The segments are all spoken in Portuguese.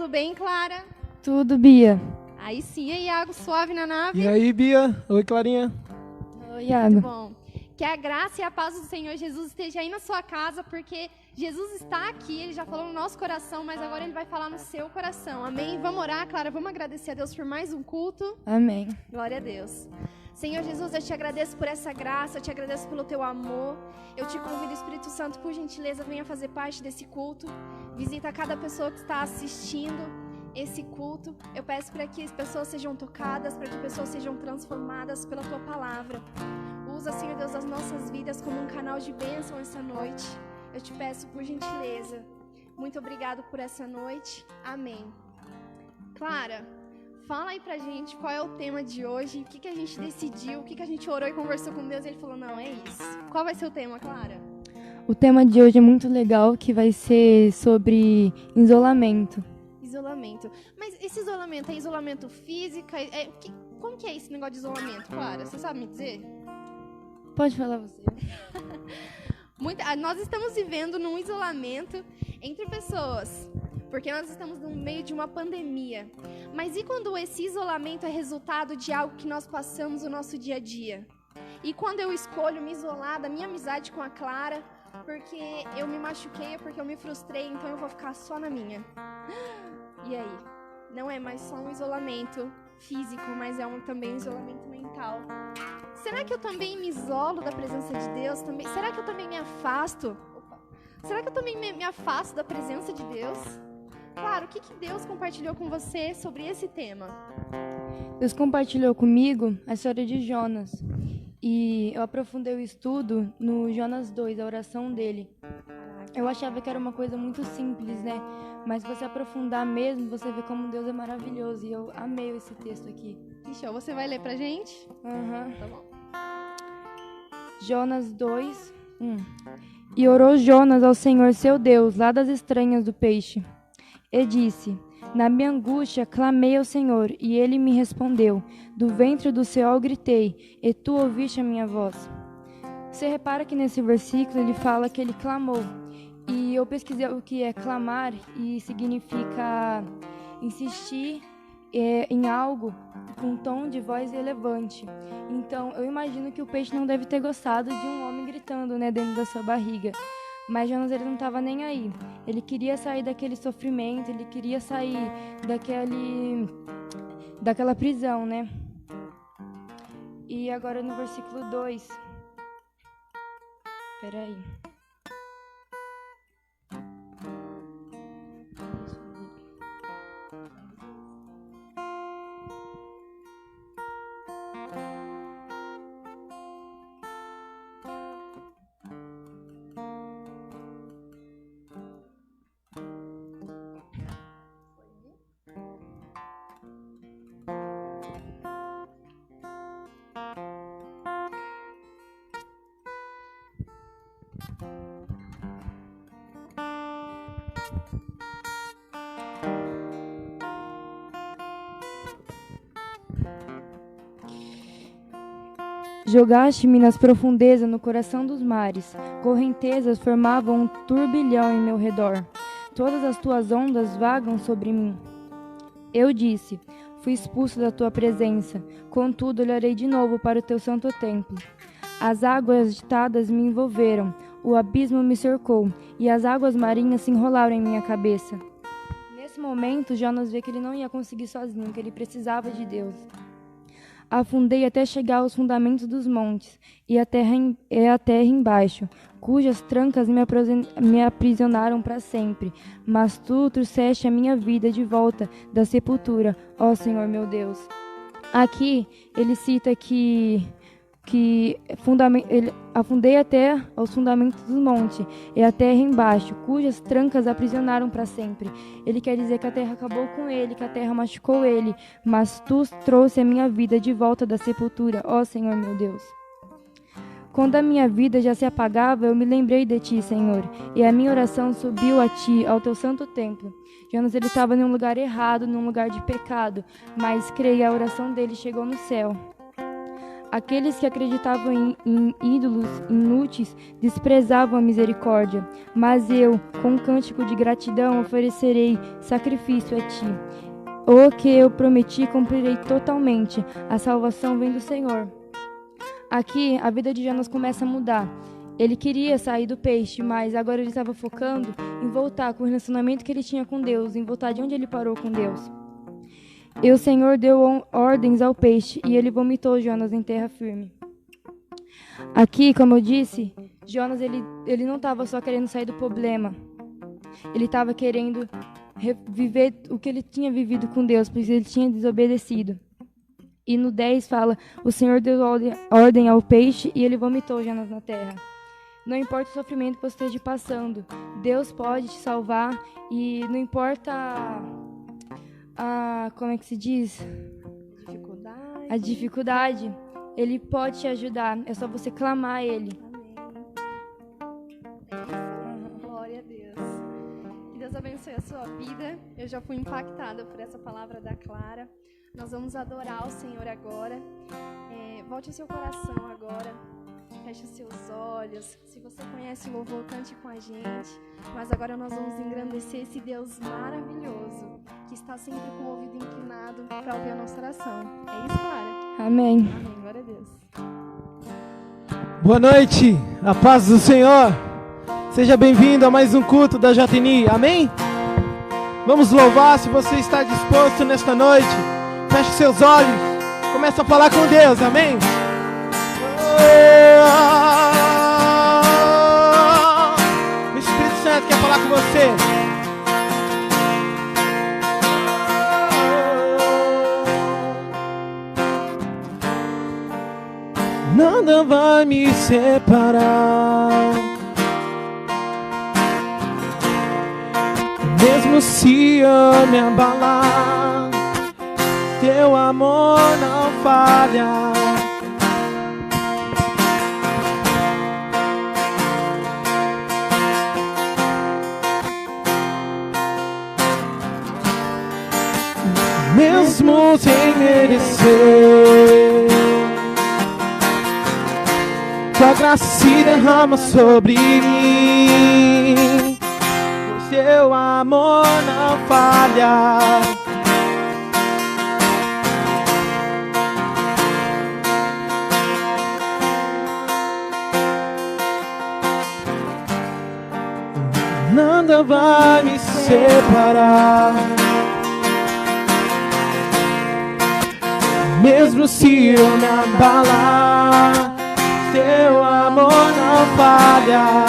tudo bem, Clara? Tudo, Bia. Aí sim, e Iago, suave na nave? E aí, Bia? Oi, Clarinha. Oi, Iago. Muito bom. Que a graça e a paz do Senhor Jesus esteja aí na sua casa, porque Jesus está aqui, Ele já falou no nosso coração, mas agora Ele vai falar no seu coração. Amém? Vamos orar, Clara, vamos agradecer a Deus por mais um culto. Amém. Glória a Deus. Senhor Jesus, eu te agradeço por essa graça, eu te agradeço pelo teu amor. Eu te convido, Espírito Santo, por gentileza, venha fazer parte desse culto. Visita cada pessoa que está assistindo esse culto. Eu peço para que as pessoas sejam tocadas, para que pessoas sejam transformadas pela tua palavra. Usa, Senhor Deus, as nossas vidas como um canal de bênção essa noite. Eu te peço por gentileza. Muito obrigado por essa noite. Amém. Clara, fala aí pra gente qual é o tema de hoje, o que a gente decidiu, o que a gente orou e conversou com Deus e Ele falou, não, é isso. Qual vai ser o tema, Clara? O tema de hoje é muito legal, que vai ser sobre isolamento. Isolamento. Mas esse isolamento é isolamento físico? Como que é esse negócio de isolamento, Clara? Você sabe me dizer? Pode falar você. Nós estamos vivendo num isolamento entre pessoas, porque nós estamos no meio de uma pandemia. Mas e quando esse isolamento é resultado de algo que nós passamos no nosso dia a dia? E quando eu escolho me isolar da minha amizade com a Clara, porque eu me machuquei, porque eu me frustrei, então eu vou ficar só na minha. E aí? Não é mais só um isolamento físico, mas é também um isolamento mental. Será que eu também me isolo da presença de Deus? Será que eu também me afasto? Será que eu também me afasto da presença de Deus? Claro, o que Deus compartilhou com você sobre esse tema? Deus compartilhou comigo a história de Jonas. E eu aprofundei o estudo no Jonas 2, a oração dele. Eu achava que era uma coisa muito simples, né? Mas se você aprofundar mesmo, você vê como Deus é maravilhoso. E eu amei esse texto aqui. Que show. Você vai ler pra gente? Aham. Tá bom. Jonas 2, 1. E orou Jonas ao Senhor seu Deus, lá das entranhas do peixe. E disse, na minha angústia clamei ao Senhor, e ele me respondeu. Do ventre do céu gritei, e tu ouviste a minha voz. Você repara que nesse versículo ele fala que ele clamou. E eu pesquisei o que é clamar, e significa insistir em algo com um tom de voz elevante. Então, eu imagino que o peixe não deve ter gostado de um homem gritando, né, dentro da sua barriga. Mas Jonas, ele não estava nem aí. Ele queria sair daquele sofrimento, ele queria sair daquela prisão, né? E agora no versículo 2. Espera aí. Jogaste-me nas profundezas, no coração dos mares. Correntezas formavam um turbilhão em meu redor. Todas as tuas ondas vagam sobre mim. Eu disse, fui expulso da tua presença. Contudo, olharei de novo para o teu santo templo. As águas agitadas me envolveram. O abismo me cercou. E as águas marinhas se enrolaram em minha cabeça. Nesse momento, Jonas vê que ele não ia conseguir sozinho, que ele precisava de Deus. Afundei até chegar aos fundamentos dos montes, e a terra embaixo, cujas trancas me aprisionaram para sempre. Mas tu trouxeste a minha vida de volta da sepultura, ó Senhor meu Deus. Aqui ele cita que afundei até aos fundamentos dos montes, e a terra embaixo, cujas trancas aprisionaram para sempre. Ele quer dizer que a terra acabou com ele, que a terra machucou ele, mas tu trouxe a minha vida de volta da sepultura, ó Senhor meu Deus. Quando a minha vida já se apagava, eu me lembrei de ti, Senhor, e a minha oração subiu a ti, ao teu santo templo. Jonas, ele estava num lugar errado, num lugar de pecado, mas creio, a oração dele chegou no céu. Aqueles que acreditavam em ídolos inúteis desprezavam a misericórdia, mas eu, com um cântico de gratidão, oferecerei sacrifício a ti. O que eu prometi cumprirei totalmente. A salvação vem do Senhor. Aqui, a vida de Jonas começa a mudar. Ele queria sair do peixe, mas agora ele estava focando em voltar com o relacionamento que ele tinha com Deus, em voltar de onde ele parou com Deus. E o Senhor deu ordens ao peixe, e ele vomitou Jonas em terra firme. Aqui, como eu disse, Jonas ele não estava só querendo sair do problema. Ele estava querendo viver o que ele tinha vivido com Deus, porque ele tinha desobedecido. E no 10 fala, o Senhor deu ordem ao peixe, e ele vomitou Jonas na terra. Não importa o sofrimento que você esteja passando, Deus pode te salvar, e não importa como é que se diz? A dificuldade. Ele pode te ajudar. É só você clamar a Ele. Amém. Glória a Deus. Que Deus abençoe a sua vida. Eu já fui impactada por essa palavra da Clara. Nós vamos adorar o Senhor agora. Volte o seu coração agora. Feche os seus olhos. Se você conhece o louvor, cante com a gente. Mas agora nós vamos engrandecer esse Deus maravilhoso, que está sempre com o ouvido inclinado para ouvir a nossa oração. É isso, Clara? Amém. Amém. Glória a Deus. Boa noite, a paz do Senhor. Seja bem-vindo a mais um culto da JNI. Amém? Vamos louvar. Se você está disposto nesta noite, feche seus olhos. Começa a falar com Deus. Amém? O Espírito Santo quer falar com você. Nada vai me separar, mesmo se eu me abalar, teu amor não falha. Mesmo sem merecer, tua graça se derrama sobre mim, pois teu amor não falha. Nada vai me separar, mesmo se eu me abalar, teu amor não falha.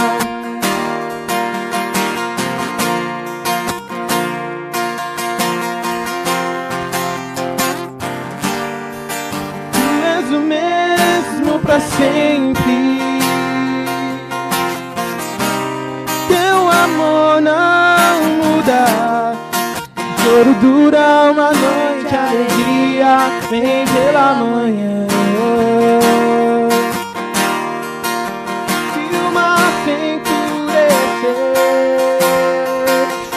Tu és o mesmo pra sempre, teu amor não muda. Choro dura uma noite, alegria vem pela manhã. Se o mar se endurecer,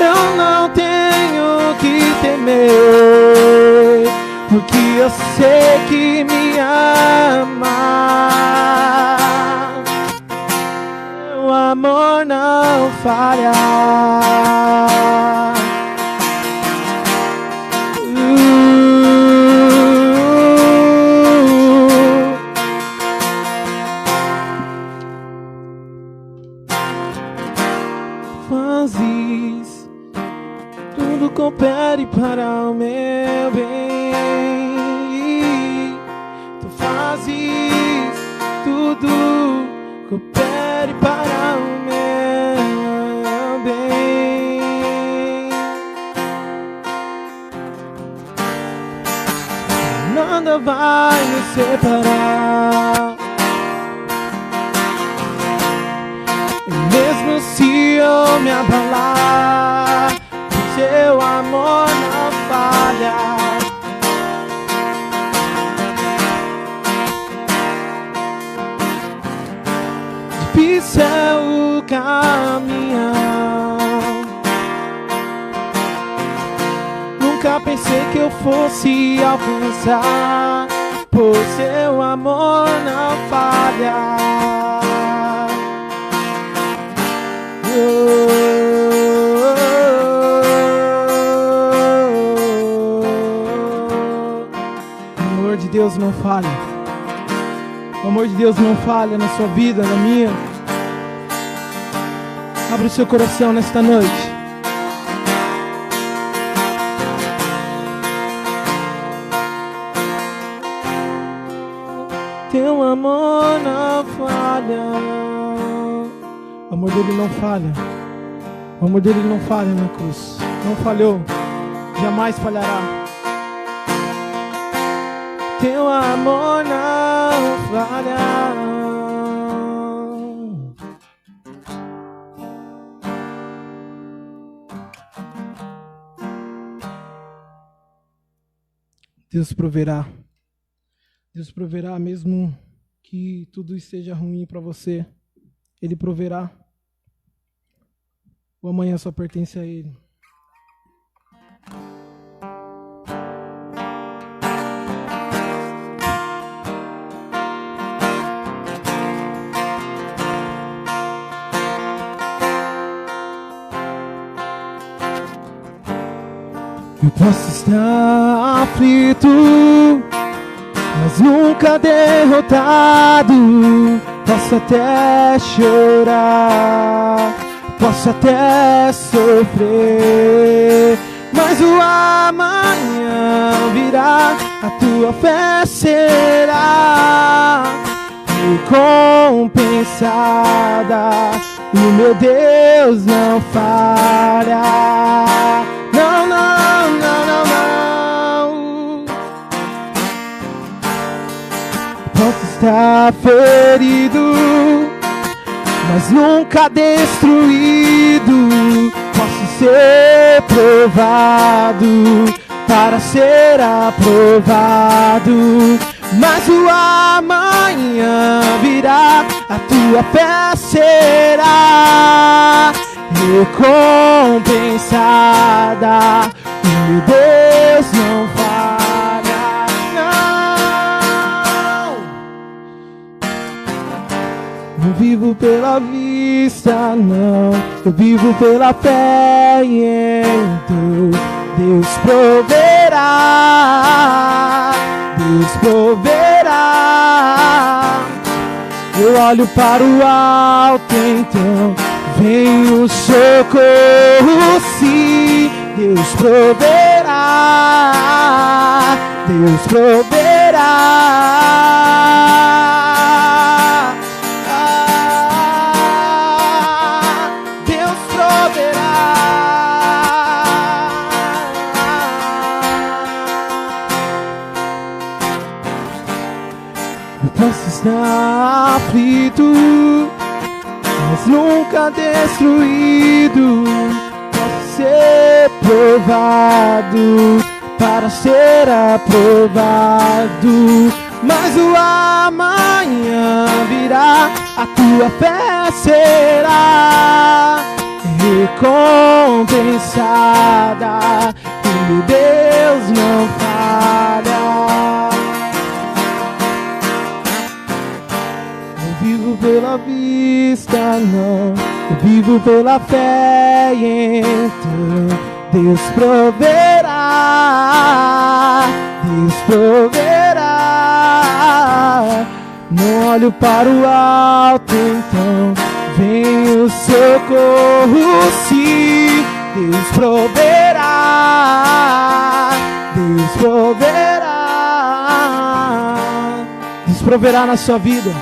eu não tenho que temer, porque eu sei que me ama. Meu amor não falha. Fazes tudo coopere para o meu bem. Tu fazes tudo coopere para o meu bem. Nada vai me separar, mesmo se eu me abalar, seu amor não falha. Difícil é o caminhar, nunca pensei que eu fosse alcançar pois seu amor não falha. O amor de Deus não falha. O amor de Deus não falha na sua vida, na minha. Abre o seu coração nesta noite. Teu amor não falha. O amor dele não falha. O amor dele não falha na cruz. Não falhou. Jamais falhará. Teu amor não falha. Deus proverá. Deus proverá mesmo que tudo esteja ruim para você. Ele proverá. O amanhã só pertence a Ele. Eu posso estar aflito, mas nunca derrotado. Posso até chorar, posso até sofrer, mas o amanhã virá, a tua fé será recompensada. O meu Deus não falha. Não, não, não, não, não. Posso estar ferido, mas nunca destruído. Posso ser provado para ser aprovado, mas o amanhã virá, a tua fé será recompensada. O meu Deus não falha, não. Não vivo pela vista, não. Eu vivo pela fé e então Deus proverá. Deus proverá. Eu olho para o alto, então vem o socorro, sim. Deus proverá. Deus proverá. Deus proverá. Eu posso estar aflito, mas nunca destruído. Posso ser provado para ser aprovado, mas o amanhã virá, a tua fé será recompensada. O meu Deus não falha. Vivo pela vista, não. Eu vivo pela fé e então Deus proverá. Deus proverá. Não olho para o alto, então vem o socorro, sim. Deus proverá. Deus proverá. Deus proverá na sua vida.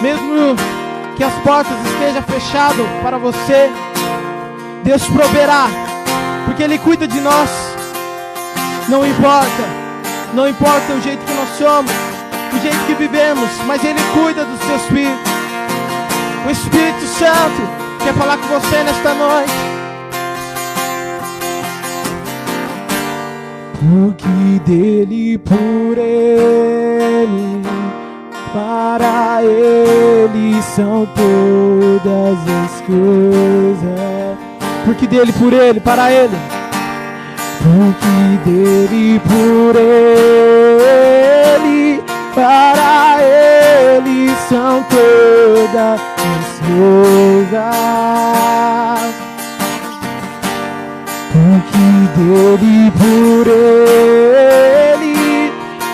Mesmo que as portas estejam fechadas para você, Deus proverá, porque Ele cuida de nós. Não importa o jeito que nós somos, o jeito que vivemos, mas Ele cuida dos seus filhos. O Espírito Santo quer falar com você nesta noite. Porque dele, por Ele, para Ele são todas as coisas. Porque dele, por Ele, para Ele. Porque dele, por Ele, para Ele são todas as coisas. Porque dele, por Ele,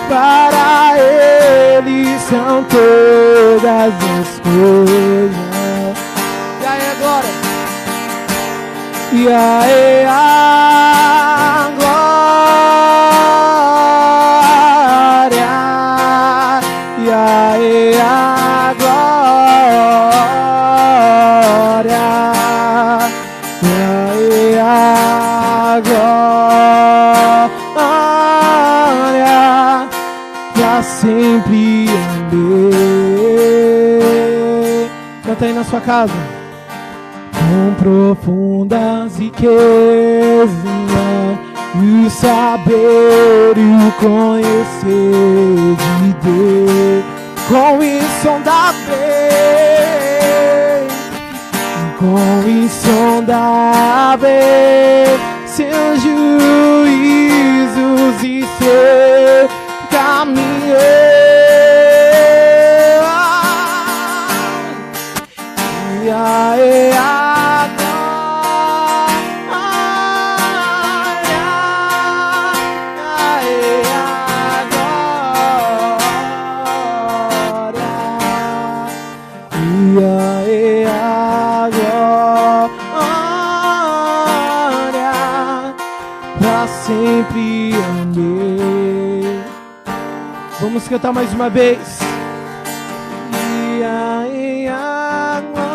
para Ele são todas as coisas. E aí agora? E aí a glória, e aí a glória, e aí a glória, pra sempre amei. Canta aí na sua casa. Com profundas riquezas e o saber e o conhecer de Deus, com insondável seus juízos e seu caminho. E aí a sempre amei. Vamos cantar mais uma vez. E aí a glória,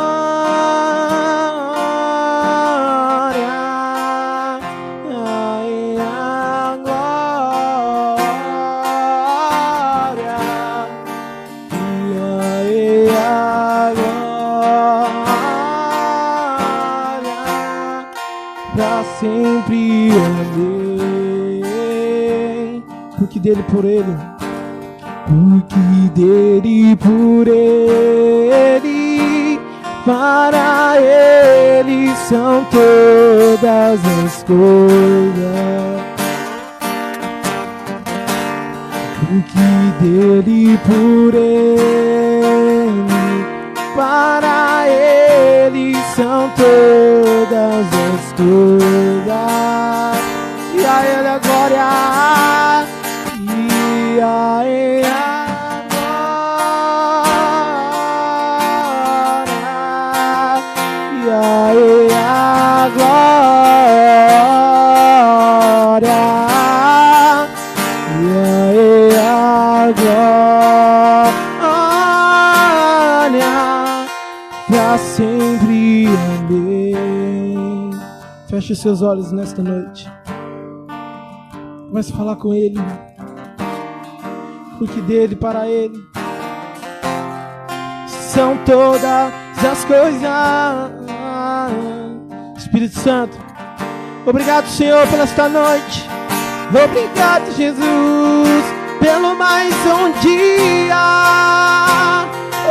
aí a glória, e aí a glória, pra sempre amei. Porque dele, por ele, porque dele, por ele, para ele são todas as coisas. Porque dele, por ele, para ele são todas as coisas. E a ele a glória, e a ele a glória, e a ele a glória, e a ele a glória, pra sempre amei. Feche os seus olhos nesta noite. Comece a falar com Ele. Porque dele, para Ele são todas as coisas. Espírito Santo, obrigado, Senhor, por esta noite. Obrigado, Jesus, pelo mais um dia. Oh,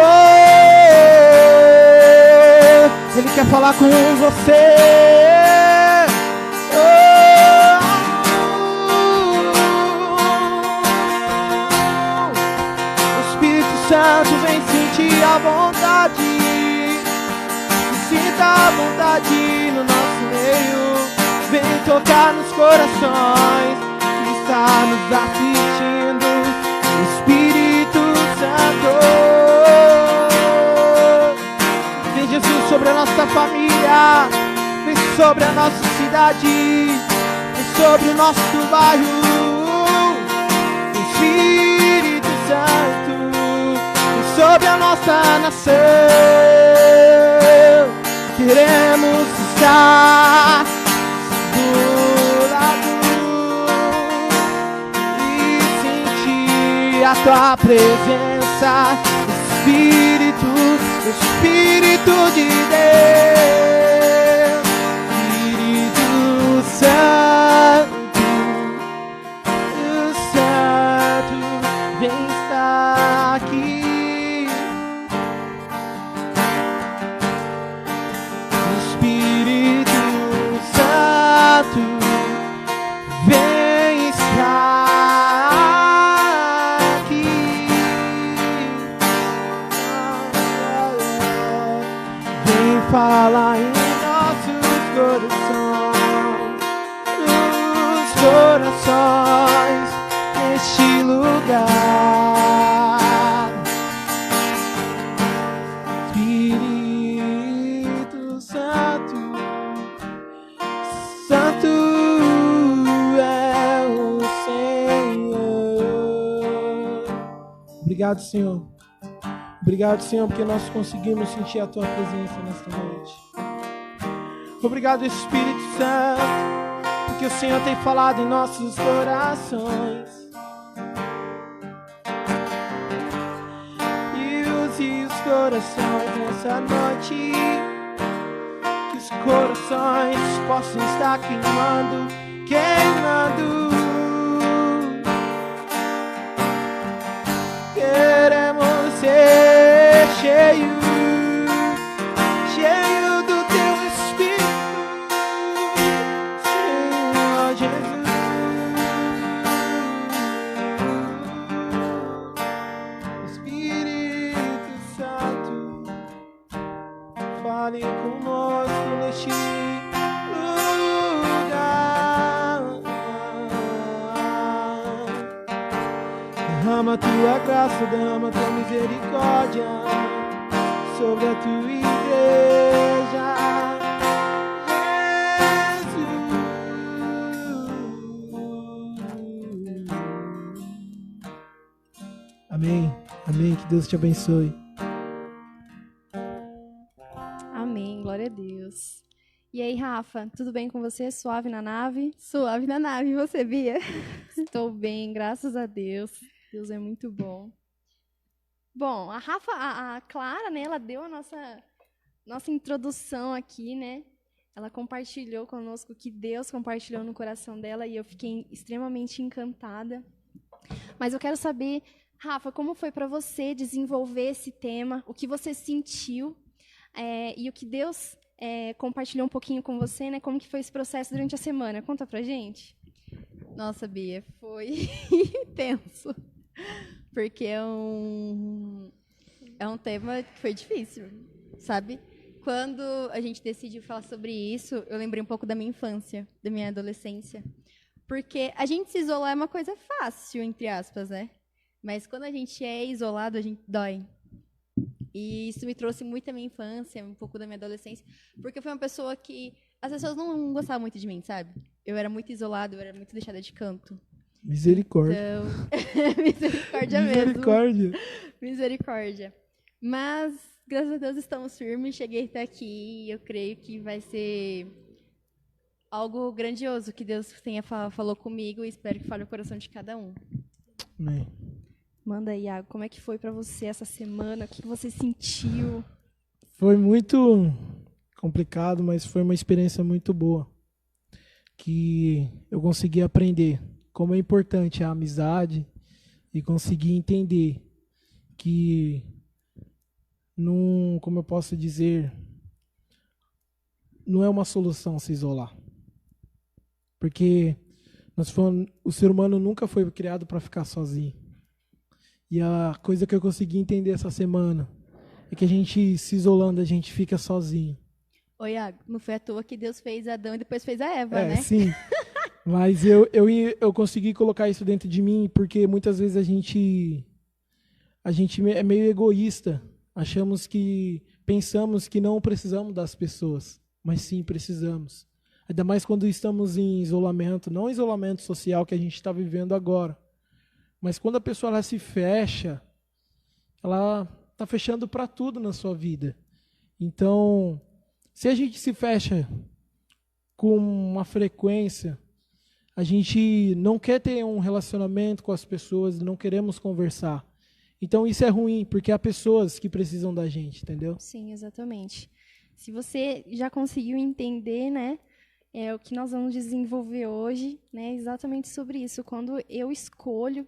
Ele quer falar com você. Santo, vem sentir a vontade, sinta a vontade no nosso meio, vem tocar nos corações que está nos assistindo, Espírito Santo. Vem, Jesus, sobre a nossa família, vem sobre a nossa cidade, vem sobre o nosso bairro, Espírito Santo, sobre a nossa nação. Queremos estar do lado e sentir a tua presença, Espírito, Espírito de Deus, Espírito Santo, Santo, vem estar aqui. Vem estar aqui. corações neste lugar. Espírito Santo, Santo é o Senhor. Obrigado, Senhor. Obrigado, Senhor, porque nós conseguimos sentir a Tua presença nesta noite. Obrigado, Espírito Santo, porque o Senhor tem falado em nossos corações. E use os corações nessa noite, que os corações possam estar queimando, queimando. Queremos ser cheios, cheio do Teu Espírito, Senhor Jesus. Espírito Santo, fale conosco neste lugar. Derrama a Tua graça, derrama a Tua misericórdia sobre a Tua igreja, Jesus. Amém, amém, que Deus te abençoe. Amém, glória a Deus. E aí, Rafa, tudo bem com você? Suave na nave? Suave na nave, e você, Bia? Estou bem, graças a Deus. Deus é muito bom. Bom, a Rafa, a Clara, né, ela deu a nossa introdução aqui, né? Ela compartilhou conosco o que Deus compartilhou no coração dela e eu fiquei extremamente encantada. Mas eu quero saber, Rafa, como foi para você desenvolver esse tema? O que você sentiu e o que Deus compartilhou um pouquinho com você, né? Como que foi esse processo durante a semana? Conta pra gente. Nossa, Bia, foi tenso. Porque é um tema que foi difícil, sabe? Quando a gente decidiu falar sobre isso, eu lembrei um pouco da minha infância, da minha adolescência. Porque a gente se isolar é uma coisa fácil, entre aspas, né? Mas quando a gente é isolado, a gente dói. E isso me trouxe muito da minha infância, um pouco da minha adolescência. Porque eu fui uma pessoa que as pessoas não gostavam muito de mim, sabe? Eu era muito isolada, eu era muito deixada de canto. Misericórdia. Então, misericórdia mesmo. Misericórdia. Misericórdia. Mas, graças a Deus, estamos firmes. Cheguei até aqui e eu creio que vai ser algo grandioso que Deus falou comigo e espero que fale o coração de cada um. Amém. Manda aí, Iago, como é que foi para você essa semana? O que você sentiu? Foi muito complicado, mas foi uma experiência muito boa. Que eu consegui aprender como é importante a amizade e conseguir entender que não, como eu posso dizer, não é uma solução se isolar. Porque o ser humano nunca foi criado para ficar sozinho. E a coisa que eu consegui entender essa semana é que a gente se isolando, a gente fica sozinho. Ô, Iago, não foi à toa que Deus fez Adão e depois fez a Eva, né? Sim. Mas eu consegui colocar isso dentro de mim porque muitas vezes a gente é meio egoísta. Pensamos que não precisamos das pessoas, mas sim precisamos. Ainda mais quando estamos em isolamento, não isolamento social que a gente está vivendo agora, mas quando a pessoa ela se fecha, ela está fechando para tudo na sua vida. Então, se a gente se fecha com uma frequência, a gente não quer ter um relacionamento com as pessoas, não queremos conversar. Então isso é ruim, porque há pessoas que precisam da gente, entendeu? Sim, exatamente. Se você já conseguiu entender, né, o que nós vamos desenvolver hoje, né, exatamente sobre isso. Quando eu escolho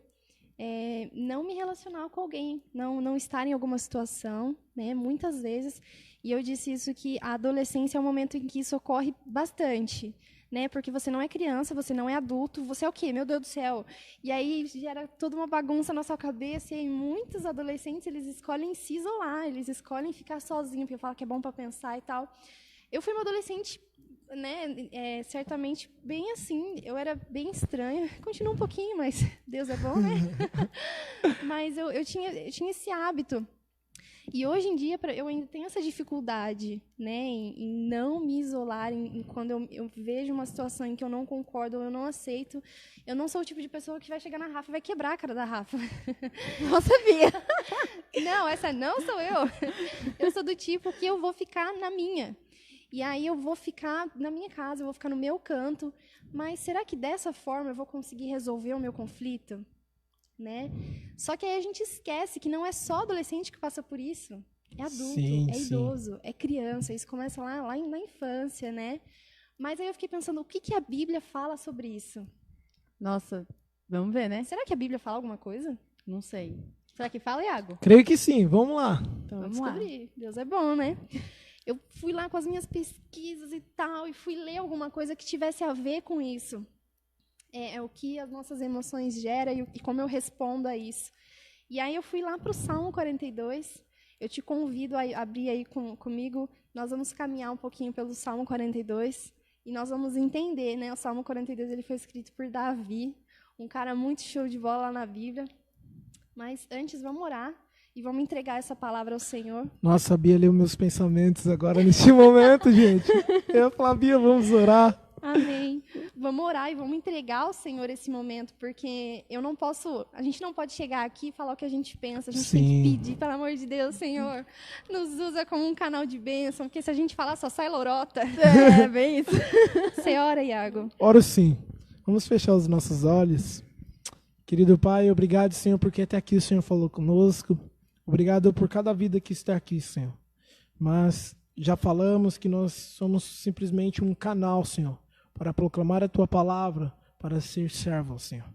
não me relacionar com alguém, não estar em alguma situação, né, muitas vezes, e eu disse isso que a adolescência é um momento em que isso ocorre bastante, né, porque você não é criança, você não é adulto, você é o quê? Meu Deus do céu! E aí gera toda uma bagunça na sua cabeça, e aí muitos adolescentes, eles escolhem se isolar, eles escolhem ficar sozinhos, porque falam que é bom para pensar e tal. Eu fui uma adolescente né, certamente bem assim, eu era bem estranha, continua um pouquinho, mas Deus é bom, né? Mas eu tinha esse hábito. E hoje em dia eu ainda tenho essa dificuldade, né, em não me isolar, quando eu vejo uma situação em que eu não concordo ou eu não aceito. Eu não sou o tipo de pessoa que vai chegar na Rafa e vai quebrar a cara da Rafa. Não sabia. Não, essa não sou eu. Eu sou do tipo que eu vou ficar na minha. E aí eu vou ficar na minha casa, eu vou ficar no meu canto. Mas será que dessa forma eu vou conseguir resolver o meu conflito? Né? Só que aí a gente esquece que não é só adolescente que passa por isso. É adulto, Sim, é idoso, é criança. Isso começa lá na infância, né? Mas aí eu fiquei pensando, o que a Bíblia fala sobre isso? Nossa, vamos ver, né? Será que a Bíblia fala alguma coisa? Não sei. Será que fala, Iago? Creio que sim, vamos lá. Então Vamos vamos lá. descobrir. Deus é bom, né? Eu fui lá com as minhas pesquisas e tal, e fui ler alguma coisa que tivesse a ver com isso. É o que as nossas emoções geram e como eu respondo a isso. E aí eu fui lá para o Salmo 42. Eu te convido a abrir aí comigo. Nós vamos caminhar um pouquinho pelo Salmo 42 e nós vamos entender, né? O Salmo 42 ele foi escrito por Davi, um cara muito show de bola lá na Bíblia. Mas antes vamos orar e vamos entregar essa palavra ao Senhor. Nossa, a Bia leu meus pensamentos agora neste momento, gente. Eu falei, Bia, vamos orar. Amém. Vamos orar e vamos entregar ao Senhor esse momento, porque a gente não pode chegar aqui e falar o que a gente pensa, a gente tem que pedir, pelo amor de Deus, Senhor, nos usa como um canal de bênção, porque se a gente falar só sai lorota. É, bem isso. Você ora, Iago? Oro sim. Vamos fechar os nossos olhos. Querido Pai, obrigado, Senhor, porque até aqui o Senhor falou conosco. Obrigado por cada vida que está aqui, Senhor. Mas já falamos que nós somos simplesmente um canal, Senhor, para proclamar a Tua palavra, para ser servo, Senhor.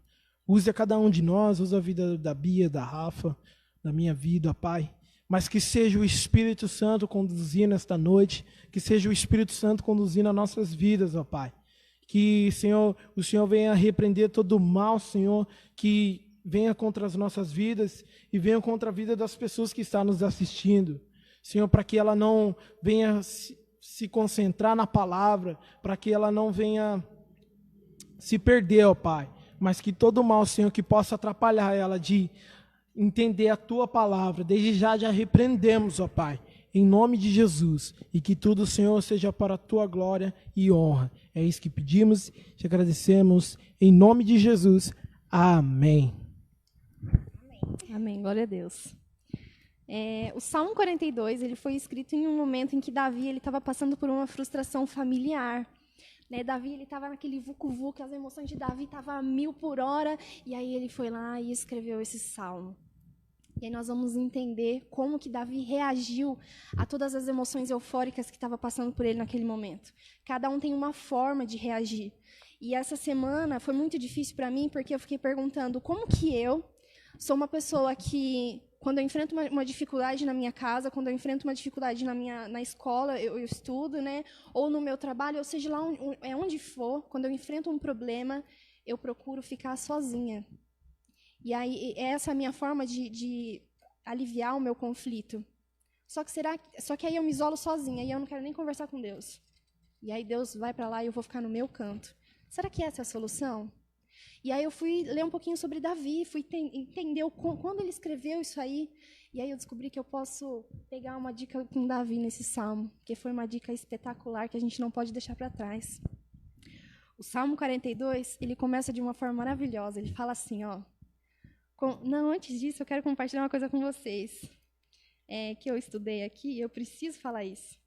Use a cada um de nós, use a vida da Bia, da Rafa, da minha vida, Pai. Mas que seja o Espírito Santo conduzindo esta noite, que seja o Espírito Santo conduzindo as nossas vidas, ó Pai. Que, Senhor, o Senhor venha repreender todo o mal, Senhor, que venha contra as nossas vidas e venha contra a vida das pessoas que estão nos assistindo. Senhor, para que ela não venha se concentrar na palavra, para que ela não venha se perder, ó Pai, mas que todo mal, Senhor, que possa atrapalhar ela de entender a Tua palavra, desde já repreendemos, ó Pai, em nome de Jesus, e que tudo, Senhor, seja para a Tua glória e honra. É isso que pedimos, te agradecemos, em nome de Jesus. Amém. Amém, glória a Deus. O Salmo 42 ele foi escrito em um momento em que Davi estava passando por uma frustração familiar. Né? Davi estava naquele vucu-vucu, as emoções de Davi estavam a 1000 por hora, e aí ele foi lá e escreveu esse salmo. E aí nós vamos entender como que Davi reagiu a todas as emoções eufóricas que estavam passando por ele naquele momento. Cada um tem uma forma de reagir. E essa semana foi muito difícil para mim, porque eu fiquei perguntando como que eu sou uma pessoa que, quando eu enfrento uma dificuldade na minha casa, quando eu enfrento uma dificuldade na escola, eu estudo, né? Ou no meu trabalho, ou seja, lá onde for, quando eu enfrento um problema, eu procuro ficar sozinha. E aí, essa é a minha forma de aliviar o meu conflito. Só que aí eu me isolo sozinha, e eu não quero nem conversar com Deus. E aí Deus vai para lá e eu vou ficar no meu canto. Será que essa é a solução? E aí eu fui ler um pouquinho sobre Davi, fui entender quando ele escreveu isso aí. E aí eu descobri que eu posso pegar uma dica com Davi nesse salmo, que foi uma dica espetacular que a gente não pode deixar para trás. O Salmo 42, ele começa de uma forma maravilhosa. Ele fala assim, ó. Não, antes disso, eu quero compartilhar uma coisa com vocês. Que eu estudei aqui, eu preciso falar isso.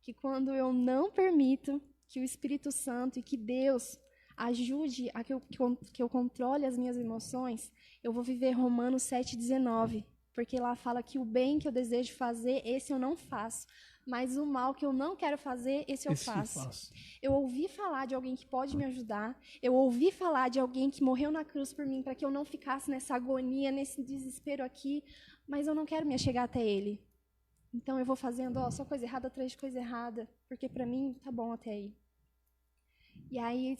Que quando eu não permito que o Espírito Santo e que Deus ajude a que eu controle as minhas emoções, eu vou viver Romanos 7,19. Porque lá fala que o bem que eu desejo fazer, esse eu não faço. Mas o mal que eu não quero fazer, esse eu faço. Eu ouvi falar de alguém que pode me ajudar. Eu ouvi falar de alguém que morreu na cruz por mim, para que eu não ficasse nessa agonia, nesse desespero aqui. Mas eu não quero me achegar até ele. Então eu vou fazendo só coisa errada atrás de coisa errada. Porque para mim tá bom até aí. E aí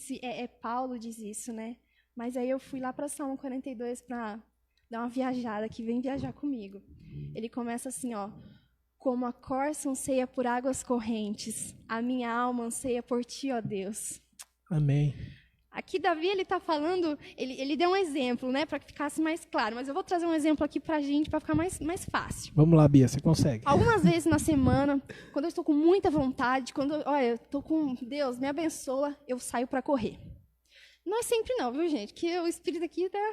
Paulo diz isso, né? Mas aí eu fui lá para Salmo 42 para dar uma viajada, que vem viajar comigo. Ele começa assim, ó. Como a corça anseia por águas correntes, a minha alma anseia por ti, ó Deus. Amém. Aqui Davi, ele está falando, ele deu um exemplo, né, para que ficasse mais claro, mas eu vou trazer um exemplo aqui para a gente, para ficar mais fácil. Vamos lá, Bia, você consegue. Algumas vezes na semana, quando eu estou com muita vontade, olha, eu estou com Deus, me abençoa, eu saio para correr. Não é sempre não, viu, gente, que o espírito aqui tá...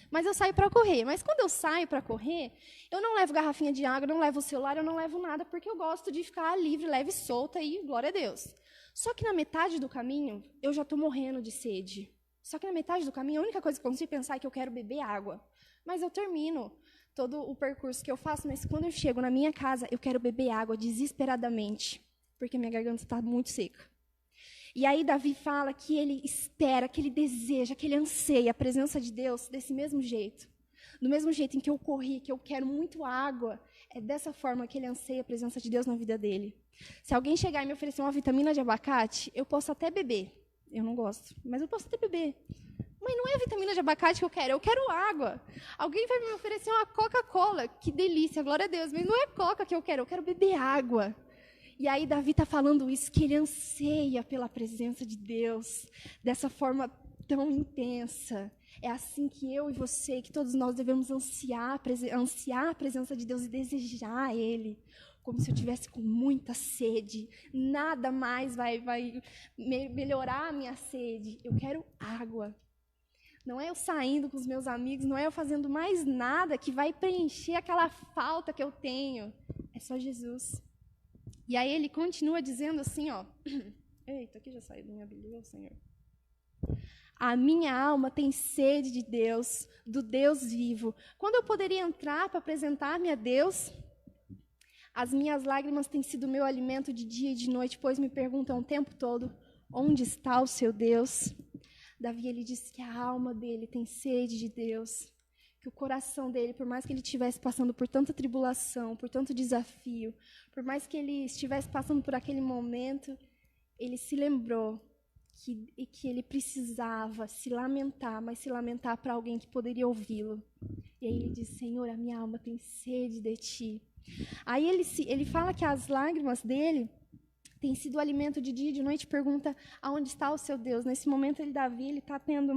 Mas eu saio para correr. Mas quando eu saio para correr, eu não levo garrafinha de água, não levo o celular, eu não levo nada, porque eu gosto de ficar livre, leve e solta e glória a Deus. Só que na metade do caminho, eu já estou morrendo de sede. Só que na metade do caminho, a única coisa que eu consigo pensar é que eu quero beber água. Mas eu termino todo o percurso que eu faço, mas quando eu chego na minha casa, eu quero beber água desesperadamente, porque minha garganta está muito seca. E aí Davi fala que ele espera, que ele deseja, que ele anseia a presença de Deus desse mesmo jeito. Do mesmo jeito em que eu corri, que eu quero muito água, é dessa forma que ele anseia a presença de Deus na vida dele. Se alguém chegar e me oferecer uma vitamina de abacate, eu posso até beber. Eu não gosto, mas eu posso até beber. Mas não é a vitamina de abacate que eu quero água. Alguém vai me oferecer uma Coca-Cola, que delícia, glória a Deus, mas não é Coca que eu quero beber água. E aí Davi está falando isso, que ele anseia pela presença de Deus, dessa forma tão intensa. É assim que eu e você, que todos nós devemos ansiar a presença de Deus e desejar Ele, como se eu tivesse com muita sede. Nada mais vai melhorar a minha sede. Eu quero água. Não é eu saindo com os meus amigos, não é eu fazendo mais nada que vai preencher aquela falta que eu tenho. É só Jesus. E aí ele continua dizendo assim, ó. Eita, aqui já saiu da minha Bíblia, Senhor. A minha alma tem sede de Deus, do Deus vivo. Quando eu poderia entrar para apresentar-me a Deus? As minhas lágrimas têm sido meu alimento de dia e de noite, pois me perguntam o tempo todo, onde está o seu Deus? Davi, ele diz que a alma dele tem sede de Deus. Que o coração dele, por mais que ele estivesse passando por tanta tribulação, por tanto desafio, por mais que ele estivesse passando por aquele momento, ele se lembrou que ele precisava se lamentar, mas se lamentar para alguém que poderia ouvi-lo. E aí ele diz, Senhor, a minha alma tem sede de Ti. Aí ele fala que as lágrimas dele têm sido o alimento de dia e de noite, pergunta aonde está o seu Deus. Nesse momento, Davi está tendo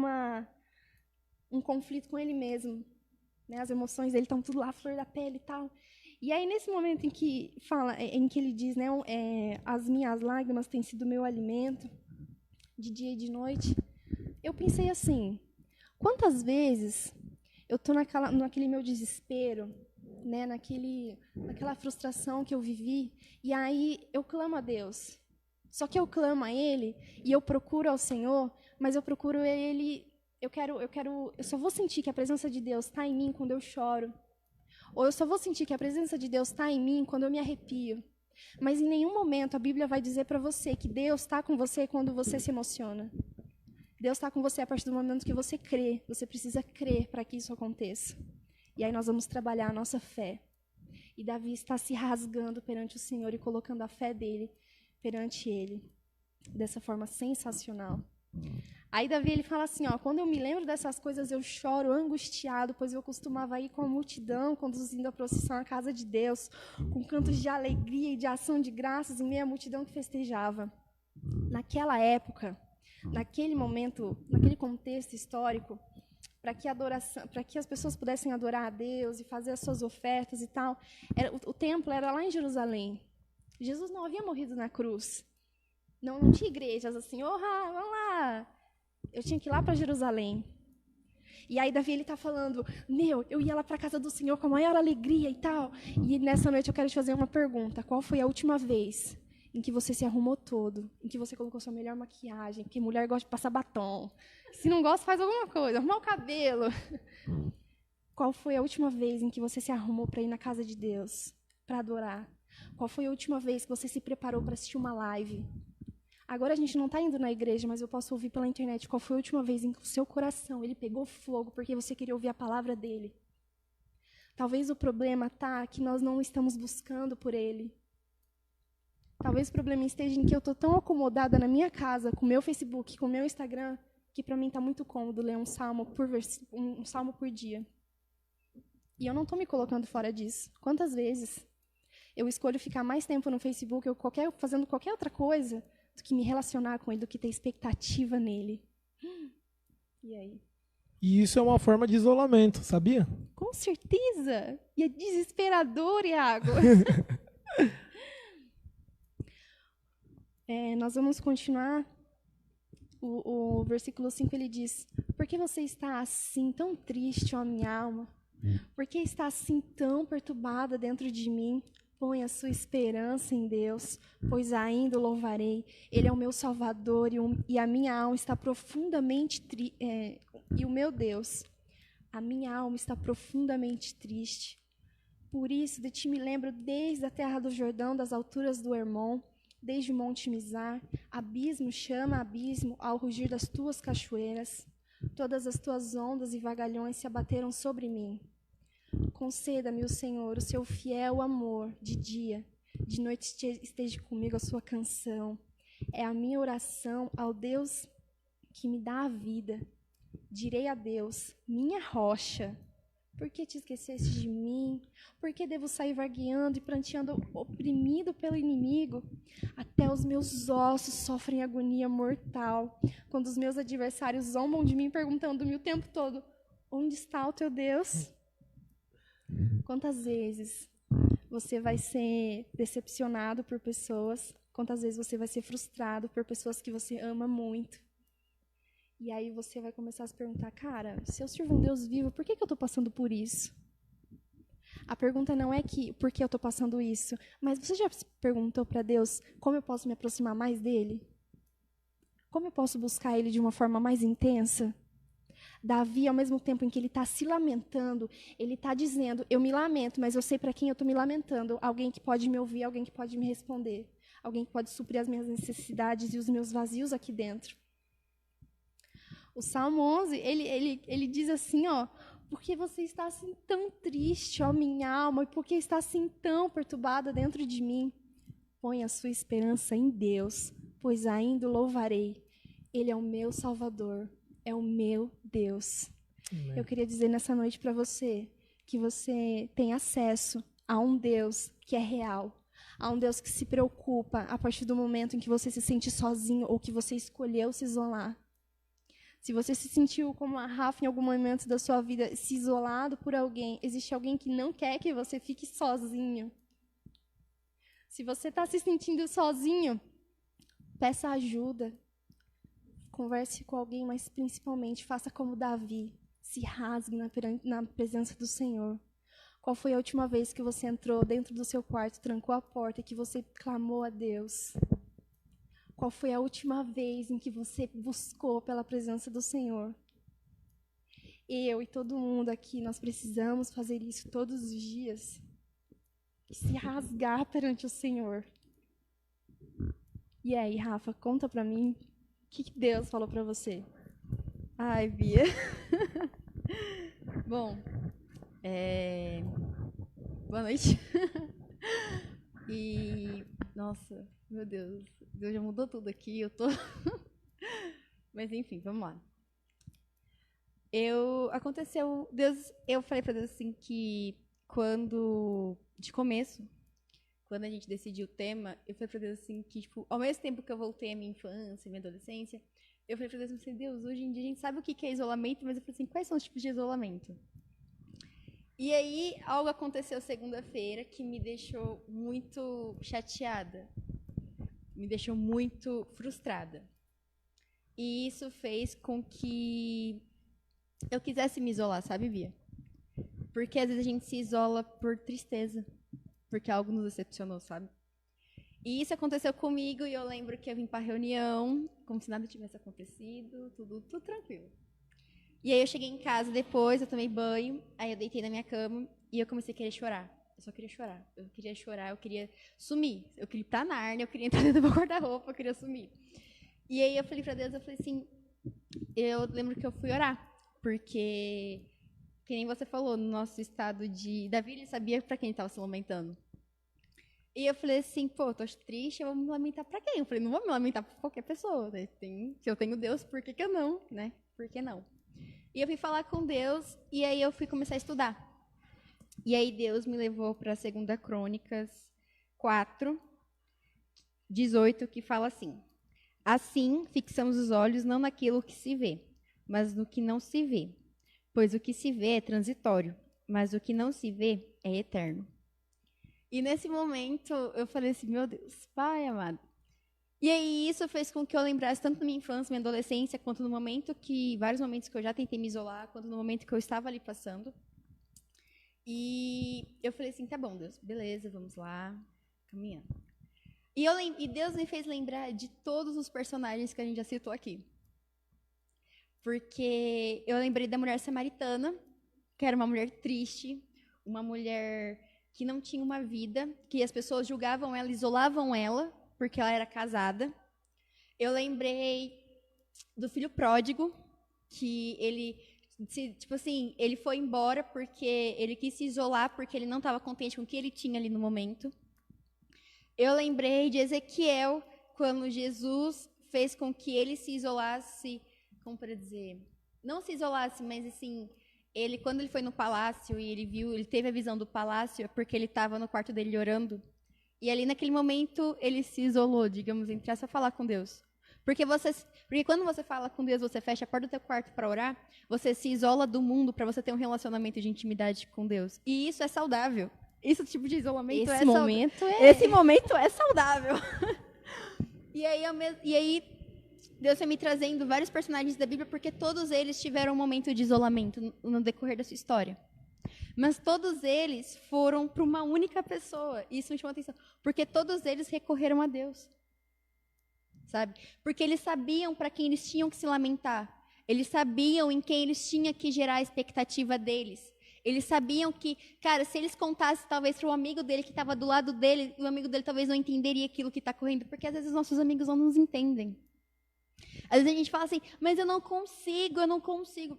um conflito com ele mesmo. Né? As emoções dele estão tudo lá, flor da pele e tal. E aí, nesse momento em que ele diz, né, as minhas lágrimas têm sido meu alimento, de dia e de noite, eu pensei assim, quantas vezes eu estou naquele meu desespero, né, naquela frustração que eu vivi, e aí eu clamo a Deus. Só que eu clamo a Ele, e eu procuro ao Senhor, mas eu procuro Ele... Eu só vou sentir que a presença de Deus está em mim quando eu choro. Ou eu só vou sentir que a presença de Deus está em mim quando eu me arrepio. Mas em nenhum momento a Bíblia vai dizer para você que Deus está com você quando você se emociona. Deus está com você a partir do momento que você crê. Você precisa crer para que isso aconteça. E aí nós vamos trabalhar a nossa fé. E Davi está se rasgando perante o Senhor e colocando a fé dele perante Ele. Dessa forma sensacional. Aí Davi ele fala assim, ó, quando eu me lembro dessas coisas eu choro angustiado, pois eu costumava ir com a multidão, conduzindo a procissão à casa de Deus, com cantos de alegria e de ação de graças em meio à multidão que festejava. Naquela época, naquele momento, naquele contexto histórico, para que as pessoas pudessem adorar a Deus e fazer as suas ofertas e tal, o templo era lá em Jerusalém. Jesus não havia morrido na cruz. Não tinha igrejas assim, vamos lá. Eu tinha que ir lá para Jerusalém. E aí Davi ele está falando, eu ia lá para a casa do Senhor com a maior alegria e tal. E nessa noite eu quero te fazer uma pergunta. Qual foi a última vez em que você se arrumou todo? Em que você colocou sua melhor maquiagem? Porque mulher gosta de passar batom. Se não gosta, faz alguma coisa. Arrumar o cabelo. Qual foi a última vez em que você se arrumou para ir na casa de Deus? Para adorar? Qual foi a última vez que você se preparou para assistir uma live? Agora a gente não está indo na igreja, mas eu posso ouvir pela internet. Qual foi a última vez em que o seu coração ele pegou fogo porque você queria ouvir a palavra dele? Talvez o problema está que nós não estamos buscando por ele. Talvez o problema esteja em que eu estou tão acomodada na minha casa, com o meu Facebook, com o meu Instagram, que para mim está muito cômodo ler um salmo por dia. E eu não estou me colocando fora disso. Quantas vezes eu escolho ficar mais tempo no Facebook ou fazendo qualquer outra coisa do que me relacionar com ele, do que ter expectativa nele. E aí? E isso é uma forma de isolamento, sabia? Com certeza! E é desesperador, Iago. Nós vamos continuar. O versículo 5, ele diz: por que você está assim, tão triste, ó minha alma? Por que está assim, tão perturbada dentro de mim? Põe a sua esperança em Deus, pois ainda o louvarei. Ele é o meu Salvador e a minha alma está profundamente triste. E o meu Deus, a minha alma está profundamente triste. Por isso, de ti me lembro desde a terra do Jordão, das alturas do Hermon, desde o monte Mizar. Abismo chama abismo ao rugir das tuas cachoeiras. Todas as tuas ondas e vagalhões se abateram sobre mim. Conceda-me, o Senhor, o seu fiel amor de dia. De noite esteja comigo a sua canção. É a minha oração ao Deus que me dá a vida. Direi a Deus, minha rocha: por que te esqueceste de mim? Por que devo sair vagueando e pranteando, oprimido pelo inimigo? Até os meus ossos sofrem agonia mortal, quando os meus adversários zombam de mim, perguntando-me o tempo todo: onde está o teu Deus? Quantas vezes você vai ser decepcionado por pessoas? Quantas vezes você vai ser frustrado por pessoas que você ama muito? E aí você vai começar a se perguntar: cara, se eu sirvo um Deus vivo, por que eu estou passando por isso? A pergunta não é por que eu estou passando isso, mas você já se perguntou para Deus como eu posso me aproximar mais dele? Como eu posso buscar ele de uma forma mais intensa? Davi, ao mesmo tempo em que ele está se lamentando, ele está dizendo: eu me lamento, mas eu sei para quem eu estou me lamentando. Alguém que pode me ouvir, alguém que pode me responder. Alguém que pode suprir as minhas necessidades e os meus vazios aqui dentro. O Salmo 11, ele diz assim, ó: por que você está assim tão triste, ó minha alma, e por que está assim tão perturbada dentro de mim? Põe a sua esperança em Deus, pois ainda o louvarei. Ele é o meu Salvador, é o meu Deus. Amém. Eu queria dizer nessa noite para você que você tem acesso a um Deus que é real, a um Deus que se preocupa a partir do momento em que você se sente sozinho ou que você escolheu se isolar. Se você se sentiu como a Rafa em algum momento da sua vida, se isolado por alguém, existe alguém que não quer que você fique sozinho. Se você está se sentindo sozinho, peça ajuda. Converse com alguém, mas principalmente faça como Davi. Se rasgue na presença do Senhor. Qual foi a última vez que você entrou dentro do seu quarto, trancou a porta e que você clamou a Deus? Qual foi a última vez em que você buscou pela presença do Senhor? Eu e todo mundo aqui, nós precisamos fazer isso todos os dias. Se rasgar perante o Senhor. E aí, Rafa, conta pra mim, o que Deus falou pra você? Ai, Bia. Bom, boa noite. E, nossa, meu Deus, Deus já mudou tudo aqui, eu tô... Mas enfim, vamos lá. Eu falei pra Deus assim que de começo, quando a gente decidiu o tema, eu falei pra Deus assim que, tipo, ao mesmo tempo que eu voltei à minha infância, à minha adolescência, eu falei pra Deus assim: Deus, hoje em dia a gente sabe o que é isolamento, mas eu falei assim, quais são os tipos de isolamento? E aí, algo aconteceu segunda-feira que me deixou muito chateada, me deixou muito frustrada. E isso fez com que eu quisesse me isolar, sabe, Bia? Porque às vezes a gente se isola por tristeza, porque algo nos decepcionou, sabe? E isso aconteceu comigo e eu lembro que eu vim para a reunião, como se nada tivesse acontecido, tudo tranquilo. E aí eu cheguei em casa depois, eu tomei banho, aí eu deitei na minha cama e eu comecei a querer chorar. Eu só queria chorar. Eu queria sumir. Eu queria ir pra Nárnia, eu queria entrar dentro do meu guarda-roupa, eu queria sumir. E aí eu falei pra Deus, eu falei assim, eu lembro que eu fui orar, porque, que nem você falou, no nosso estado de... Davi, ele sabia pra quem ele estava se lamentando. E eu falei assim, pô, tô triste, eu vou me lamentar pra quem? Eu falei, não vou me lamentar pra qualquer pessoa, né? Se eu tenho Deus, por que eu não, né? Por que não? E eu fui falar com Deus, e aí eu fui começar a estudar. E aí Deus me levou para 2 Crônicas, 4:18, que fala assim: assim fixamos os olhos não naquilo que se vê, mas no que não se vê. Pois o que se vê é transitório, mas o que não se vê é eterno. E nesse momento eu falei assim, meu Deus, Pai amado. E aí isso fez com que eu lembrasse tanto da minha infância, minha adolescência, quanto no momento vários momentos que eu já tentei me isolar, quanto no momento que eu estava ali passando. E eu falei assim, tá bom, Deus, beleza, vamos lá, caminhando. E Deus me fez lembrar de todos os personagens que a gente já citou aqui. Porque eu lembrei da mulher samaritana, que era uma mulher triste, uma mulher que não tinha uma vida, que as pessoas julgavam ela, isolavam ela, porque ela era casada. Eu lembrei do filho pródigo, que ele foi embora porque ele quis se isolar, porque ele não estava contente com o que ele tinha ali no momento. Eu lembrei de Ezequiel, quando Jesus fez com que ele se isolasse, como para dizer, não se isolasse, mas assim, quando ele foi no palácio e ele teve a visão do palácio, é porque ele estava no quarto dele orando. E ali naquele momento ele se isolou, digamos, entre a falar com Deus. Porque quando você fala com Deus, você fecha a porta do teu quarto para orar, você se isola do mundo para você ter um relacionamento de intimidade com Deus. E isso é saudável. Esse tipo de isolamento Esse momento é saudável. E aí Deus foi me trazendo vários personagens da Bíblia, porque todos eles tiveram um momento de isolamento no decorrer da sua história. Mas todos eles foram para uma única pessoa. E isso me chamou a atenção. Porque todos eles recorreram a Deus. Sabe? Porque eles sabiam para quem eles tinham que se lamentar. Eles sabiam em quem eles tinham que gerar a expectativa deles. Eles sabiam que, cara, se eles contassem talvez para um amigo dele que estava do lado dele, o amigo dele talvez não entenderia aquilo que está correndo. Porque às vezes os nossos amigos não nos entendem. Às vezes a gente fala assim, mas eu não consigo.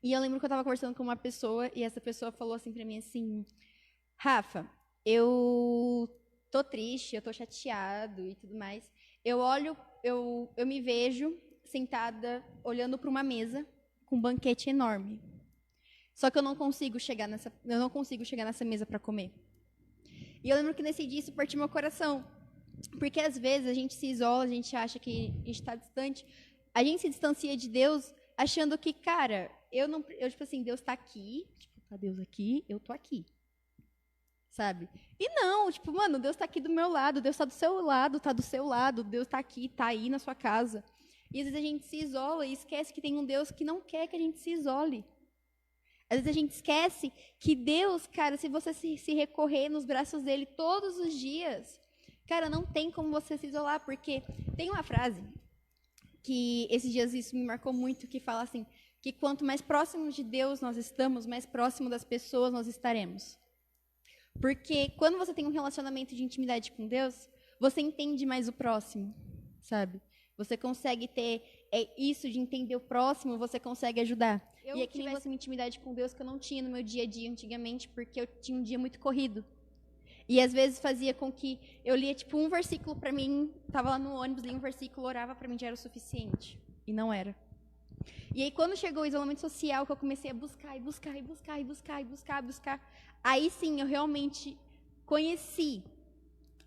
E eu lembro que eu estava conversando com uma pessoa e essa pessoa falou assim para mim assim, Rafa, eu tô triste, eu tô chateado e tudo mais. Eu me vejo sentada olhando para uma mesa com um banquete enorme. Só que eu não consigo chegar nessa mesa para comer. E eu lembro que nesse dia isso partiu meu coração. Porque às vezes a gente se isola, a gente acha que a gente está distante. A gente se distancia de Deus achando que, cara, tipo assim, Deus está aqui, tipo, tá Deus aqui, eu tô aqui. Sabe? E não, tipo, mano, Deus está aqui do meu lado, Deus está do seu lado, Deus está aqui, tá aí na sua casa. E às vezes a gente se isola e esquece que tem um Deus que não quer que a gente se isole. Às vezes a gente esquece que Deus, cara, se você se recorrer nos braços dele todos os dias, cara, não tem como você se isolar, porque tem uma frase que esses dias isso me marcou muito, que fala assim, que quanto mais próximos de Deus nós estamos, mais próximo das pessoas nós estaremos. Porque quando você tem um relacionamento de intimidade com Deus, você entende mais o próximo, sabe? Você consegue ter isso de entender o próximo, você consegue ajudar. E é que nem uma intimidade com Deus que eu não tinha no meu dia a dia antigamente, porque eu tinha um dia muito corrido. E às vezes fazia com que eu lia tipo um versículo para mim, estava lá no ônibus, lia um versículo, orava, para mim já era o suficiente. E não era. E aí quando chegou o isolamento social, que eu comecei a buscar, aí sim eu realmente conheci.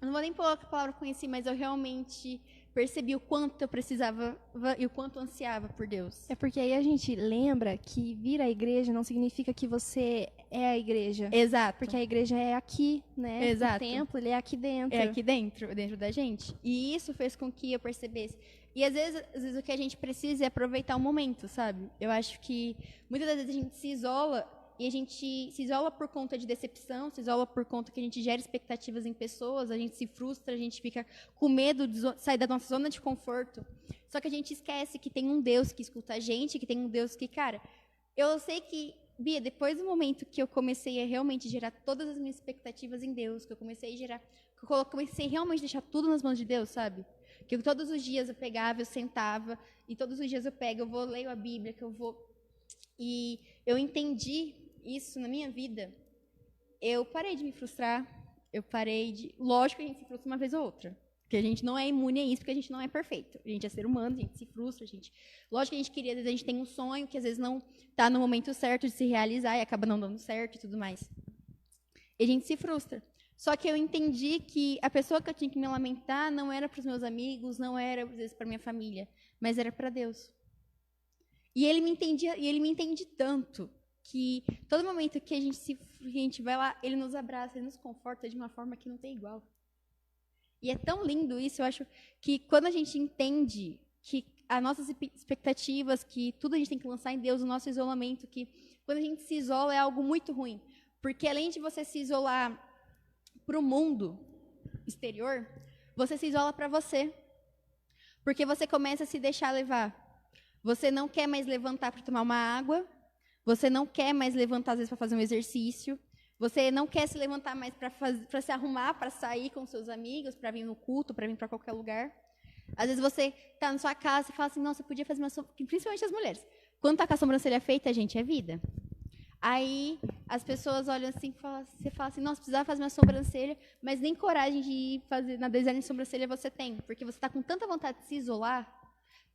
Eu não vou nem pôr a palavra conheci, mas eu realmente percebi o quanto eu precisava e o quanto eu ansiava por Deus. É porque aí a gente lembra que vir à igreja não significa que você é a igreja. Exato. Porque a igreja é aqui, né? Exato. O templo, ele é aqui dentro. É aqui dentro da gente. E isso fez com que eu percebesse. E às vezes o que a gente precisa é aproveitar o momento, sabe? Eu acho que muitas das vezes a gente se isola e a gente se isola por conta de decepção, se isola por conta que a gente gera expectativas em pessoas, a gente se frustra, a gente fica com medo de sair da nossa zona de conforto. Só que a gente esquece que tem um Deus que escuta a gente, que tem um Deus que, cara, eu sei que, Bia, depois do momento que eu comecei a realmente gerar todas as minhas expectativas em Deus, que eu comecei realmente a deixar tudo nas mãos de Deus, sabe? Que todos os dias eu pegava, eu sentava, e todos os dias eu vou leio a Bíblia, e eu entendi isso na minha vida. Eu parei de me frustrar, lógico que a gente se frustra uma vez ou outra, porque a gente não é imune a isso, porque a gente não é perfeito, a gente é ser humano, a gente se frustra, lógico que a gente queria, às vezes a gente tem um sonho que às vezes não está no momento certo de se realizar e acaba não dando certo e tudo mais, e a gente se frustra. Só que eu entendi que a pessoa que eu tinha que me lamentar não era para os meus amigos, não era, às vezes, para minha família, mas era para Deus. E ele me entendia, e ele me entende tanto que todo momento que a gente vai lá, ele nos abraça, ele nos conforta de uma forma que não tem igual. E é tão lindo isso, eu acho que quando a gente entende que as nossas expectativas, que tudo a gente tem que lançar em Deus, o nosso isolamento, que quando a gente se isola é algo muito ruim. Porque além de você se isolar para o mundo exterior, você se isola para você. Porque você começa a se deixar levar. Você não quer mais levantar para tomar uma água, você não quer mais levantar, às vezes, para fazer um exercício, você não quer se levantar mais para se arrumar, para sair com seus amigos, para vir no culto, para vir para qualquer lugar. Às vezes você está na sua casa e fala assim, nossa, eu podia fazer uma sobrancelha, principalmente as mulheres. Quando está com a sobrancelha feita, gente, é vida. Aí as pessoas olham assim, você fala assim, nossa, precisava fazer uma sobrancelha, mas nem coragem de ir fazer na design de sobrancelha você tem, porque você está com tanta vontade de se isolar,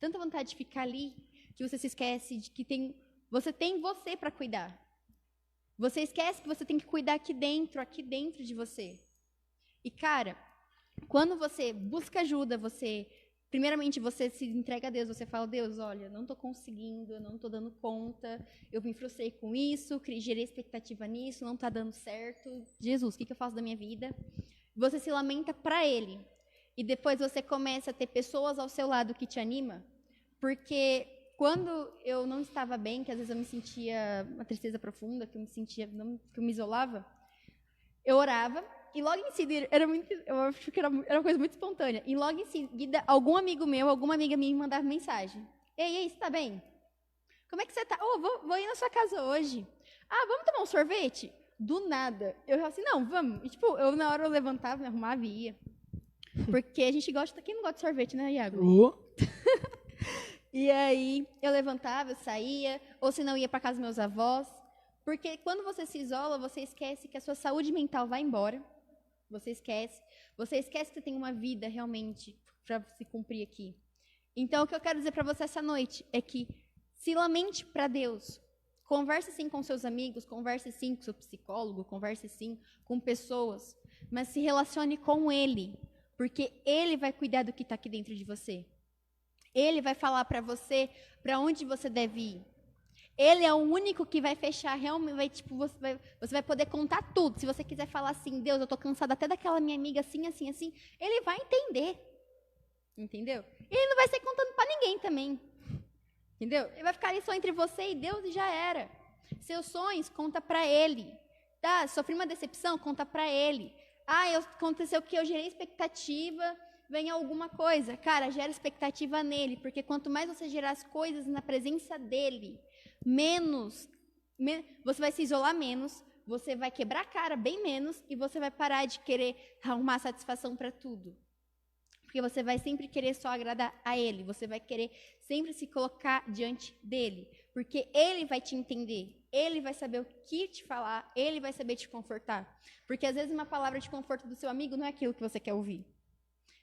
tanta vontade de ficar ali, que você se esquece de que você tem você para cuidar. Você esquece que você tem que cuidar aqui dentro de você. E, cara, quando você busca ajuda, primeiramente, você se entrega a Deus, você fala, Deus, olha, não estou conseguindo, eu não estou dando conta, eu me frustrei com isso, gerei expectativa nisso, não está dando certo. Jesus, o que eu faço da minha vida? Você se lamenta para Ele. E depois você começa a ter pessoas ao seu lado que te animam, porque quando eu não estava bem, que às vezes eu me sentia uma tristeza profunda, que eu me isolava, eu orava, e logo em seguida, eu acho que era uma coisa muito espontânea, e logo em seguida, algum amigo meu, alguma amiga minha me mandava mensagem. Ei, você tá bem? Como é que você tá? Vou ir na sua casa hoje. Ah, vamos tomar um sorvete? Do nada. Eu falava assim, não, vamos. E, na hora eu levantava, me arrumava e ia. Porque a gente gosta, quem não gosta de sorvete, né, Iago? E aí, eu levantava, eu saía, ou se não, ia para casa dos meus avós. Porque quando você se isola, você esquece que a sua saúde mental vai embora. Você esquece que você tem uma vida realmente para se cumprir aqui. Então, o que eu quero dizer para você essa noite é que se lamente para Deus. Converse sim com seus amigos, converse sim com seu psicólogo, converse sim com pessoas, mas se relacione com Ele, porque Ele vai cuidar do que está aqui dentro de você. Ele vai falar para você para onde você deve ir. Ele é o único que vai fechar, realmente, você vai poder contar tudo. Se você quiser falar assim, Deus, eu estou cansada até daquela minha amiga assim, assim, assim, Ele vai entender. Entendeu? Ele não vai ser contando para ninguém também. Entendeu? Ele vai ficar ali só entre você e Deus e já era. Seus sonhos, conta para Ele. Tá? Sofri uma decepção, conta para Ele. Aconteceu que eu gerei expectativa, vem alguma coisa. Cara, gera expectativa nele, porque quanto mais você gerar as coisas na presença dele, você vai se isolar menos, você vai quebrar a cara bem menos e você vai parar de querer arrumar satisfação para tudo. Porque você vai sempre querer só agradar a ele, você vai querer sempre se colocar diante dele, porque ele vai te entender, ele vai saber o que te falar, ele vai saber te confortar. Porque às vezes uma palavra de conforto do seu amigo não é aquilo que você quer ouvir.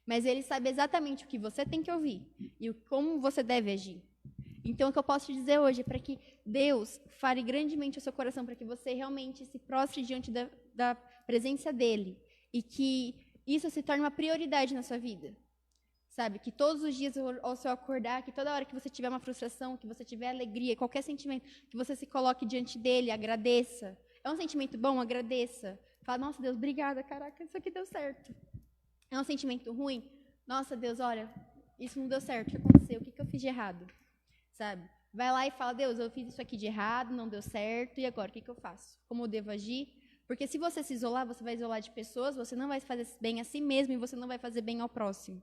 Mas ele sabe exatamente o que você tem que ouvir e como você deve agir. Então, o que eu posso te dizer hoje é para que Deus fale grandemente o seu coração, para que você realmente se prostre diante da presença dele e que isso se torne uma prioridade na sua vida. Sabe? Que todos os dias, ao seu acordar, que toda hora que você tiver uma frustração, que você tiver alegria, qualquer sentimento, que você se coloque diante dele, agradeça. É um sentimento bom? Agradeça. Fala, nossa, Deus, obrigada, caraca, isso aqui deu certo. É um sentimento ruim? Nossa, Deus, olha, isso não deu certo, o que aconteceu? O que eu fiz de errado? Sabe? Vai lá e fala, Deus, eu fiz isso aqui de errado, não deu certo, e agora, o que eu faço? Como eu devo agir? Porque se você se isolar, você vai isolar de pessoas, você não vai fazer bem a si mesmo e você não vai fazer bem ao próximo.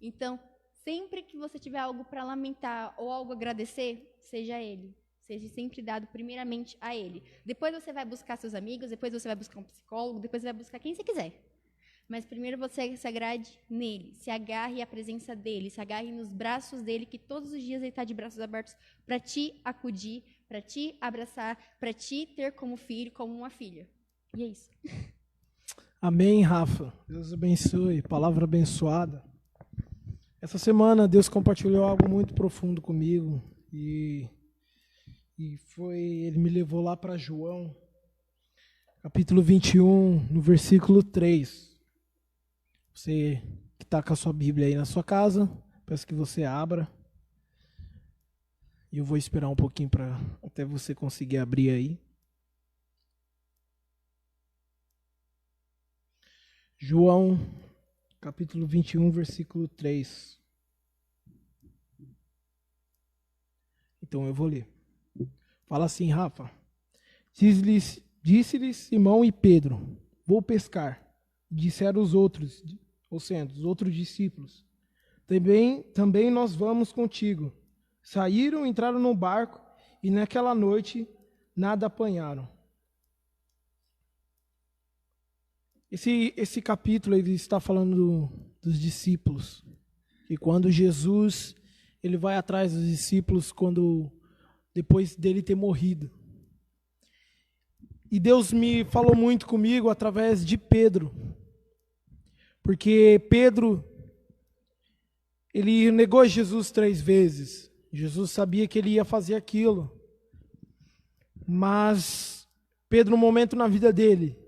Então, sempre que você tiver algo para lamentar ou algo a agradecer, seja Ele. Seja sempre dado primeiramente a Ele. Depois você vai buscar seus amigos, depois você vai buscar um psicólogo, depois você vai buscar quem você quiser. Mas primeiro você se agrade nele, se agarre à presença dele, se agarre nos braços dele, que todos os dias ele está de braços abertos para te acudir, para te abraçar, para te ter como filho, como uma filha. E é isso. Amém, Rafa. Deus abençoe. Palavra abençoada. Essa semana Deus compartilhou algo muito profundo comigo e ele me levou lá para João, capítulo 21, no versículo 3. Você que está com a sua Bíblia aí na sua casa, peço que você abra. E eu vou esperar um pouquinho até você conseguir abrir aí. João, capítulo 21, versículo 3. Então eu vou ler. Fala assim, Rafa. Disse-lhes Simão e Pedro: vou pescar. Disseram os outros, ou seja, os outros discípulos: também nós vamos contigo. Saíram, entraram no barco e naquela noite nada apanharam. Esse capítulo ele está falando dos discípulos. E quando Jesus ele vai atrás dos discípulos depois dele ter morrido. E Deus me falou muito comigo através de Pedro. Porque Pedro, ele negou Jesus 3 vezes. Jesus sabia que ele ia fazer aquilo. Mas Pedro, no momento na vida dele,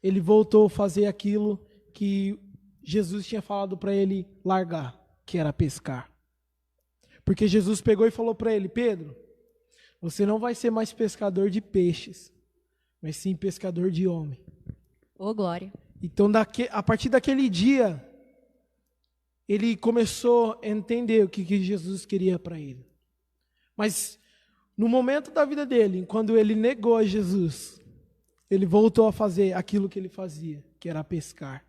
ele voltou a fazer aquilo que Jesus tinha falado para ele largar, que era pescar. Porque Jesus pegou e falou para ele: Pedro, você não vai ser mais pescador de peixes, mas sim pescador de homem. Ô, glória. Então, a partir daquele dia, ele começou a entender o que Jesus queria para ele. Mas, no momento da vida dele, quando ele negou a Jesus, ele voltou a fazer aquilo que ele fazia, que era pescar.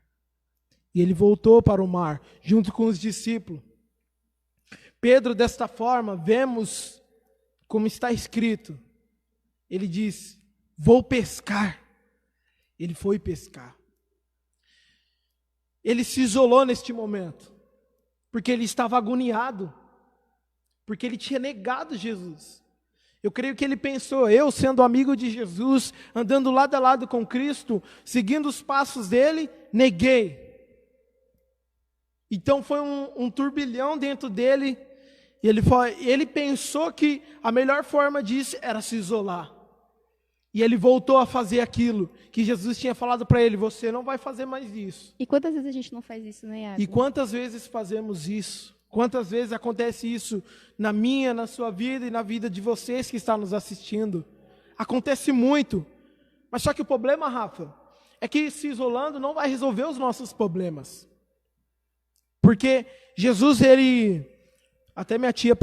E ele voltou para o mar, junto com os discípulos. Pedro, desta forma, vemos como está escrito. Ele diz: vou pescar. Ele foi pescar. Ele se isolou neste momento, porque ele estava agoniado, porque ele tinha negado Jesus. Eu creio que ele pensou: eu sendo amigo de Jesus, andando lado a lado com Cristo, seguindo os passos dele, neguei. Então foi um turbilhão dentro dele, e ele pensou que a melhor forma disso era se isolar. E ele voltou a fazer aquilo que Jesus tinha falado para ele: você não vai fazer mais isso. E quantas vezes a gente não faz isso, né, Iago? E quantas vezes fazemos isso? Quantas vezes acontece isso na minha, na sua vida e na vida de vocês que estão nos assistindo? Acontece muito. Mas só que o problema, Rafa, é que se isolando não vai resolver os nossos problemas. Porque Jesus, até minha tia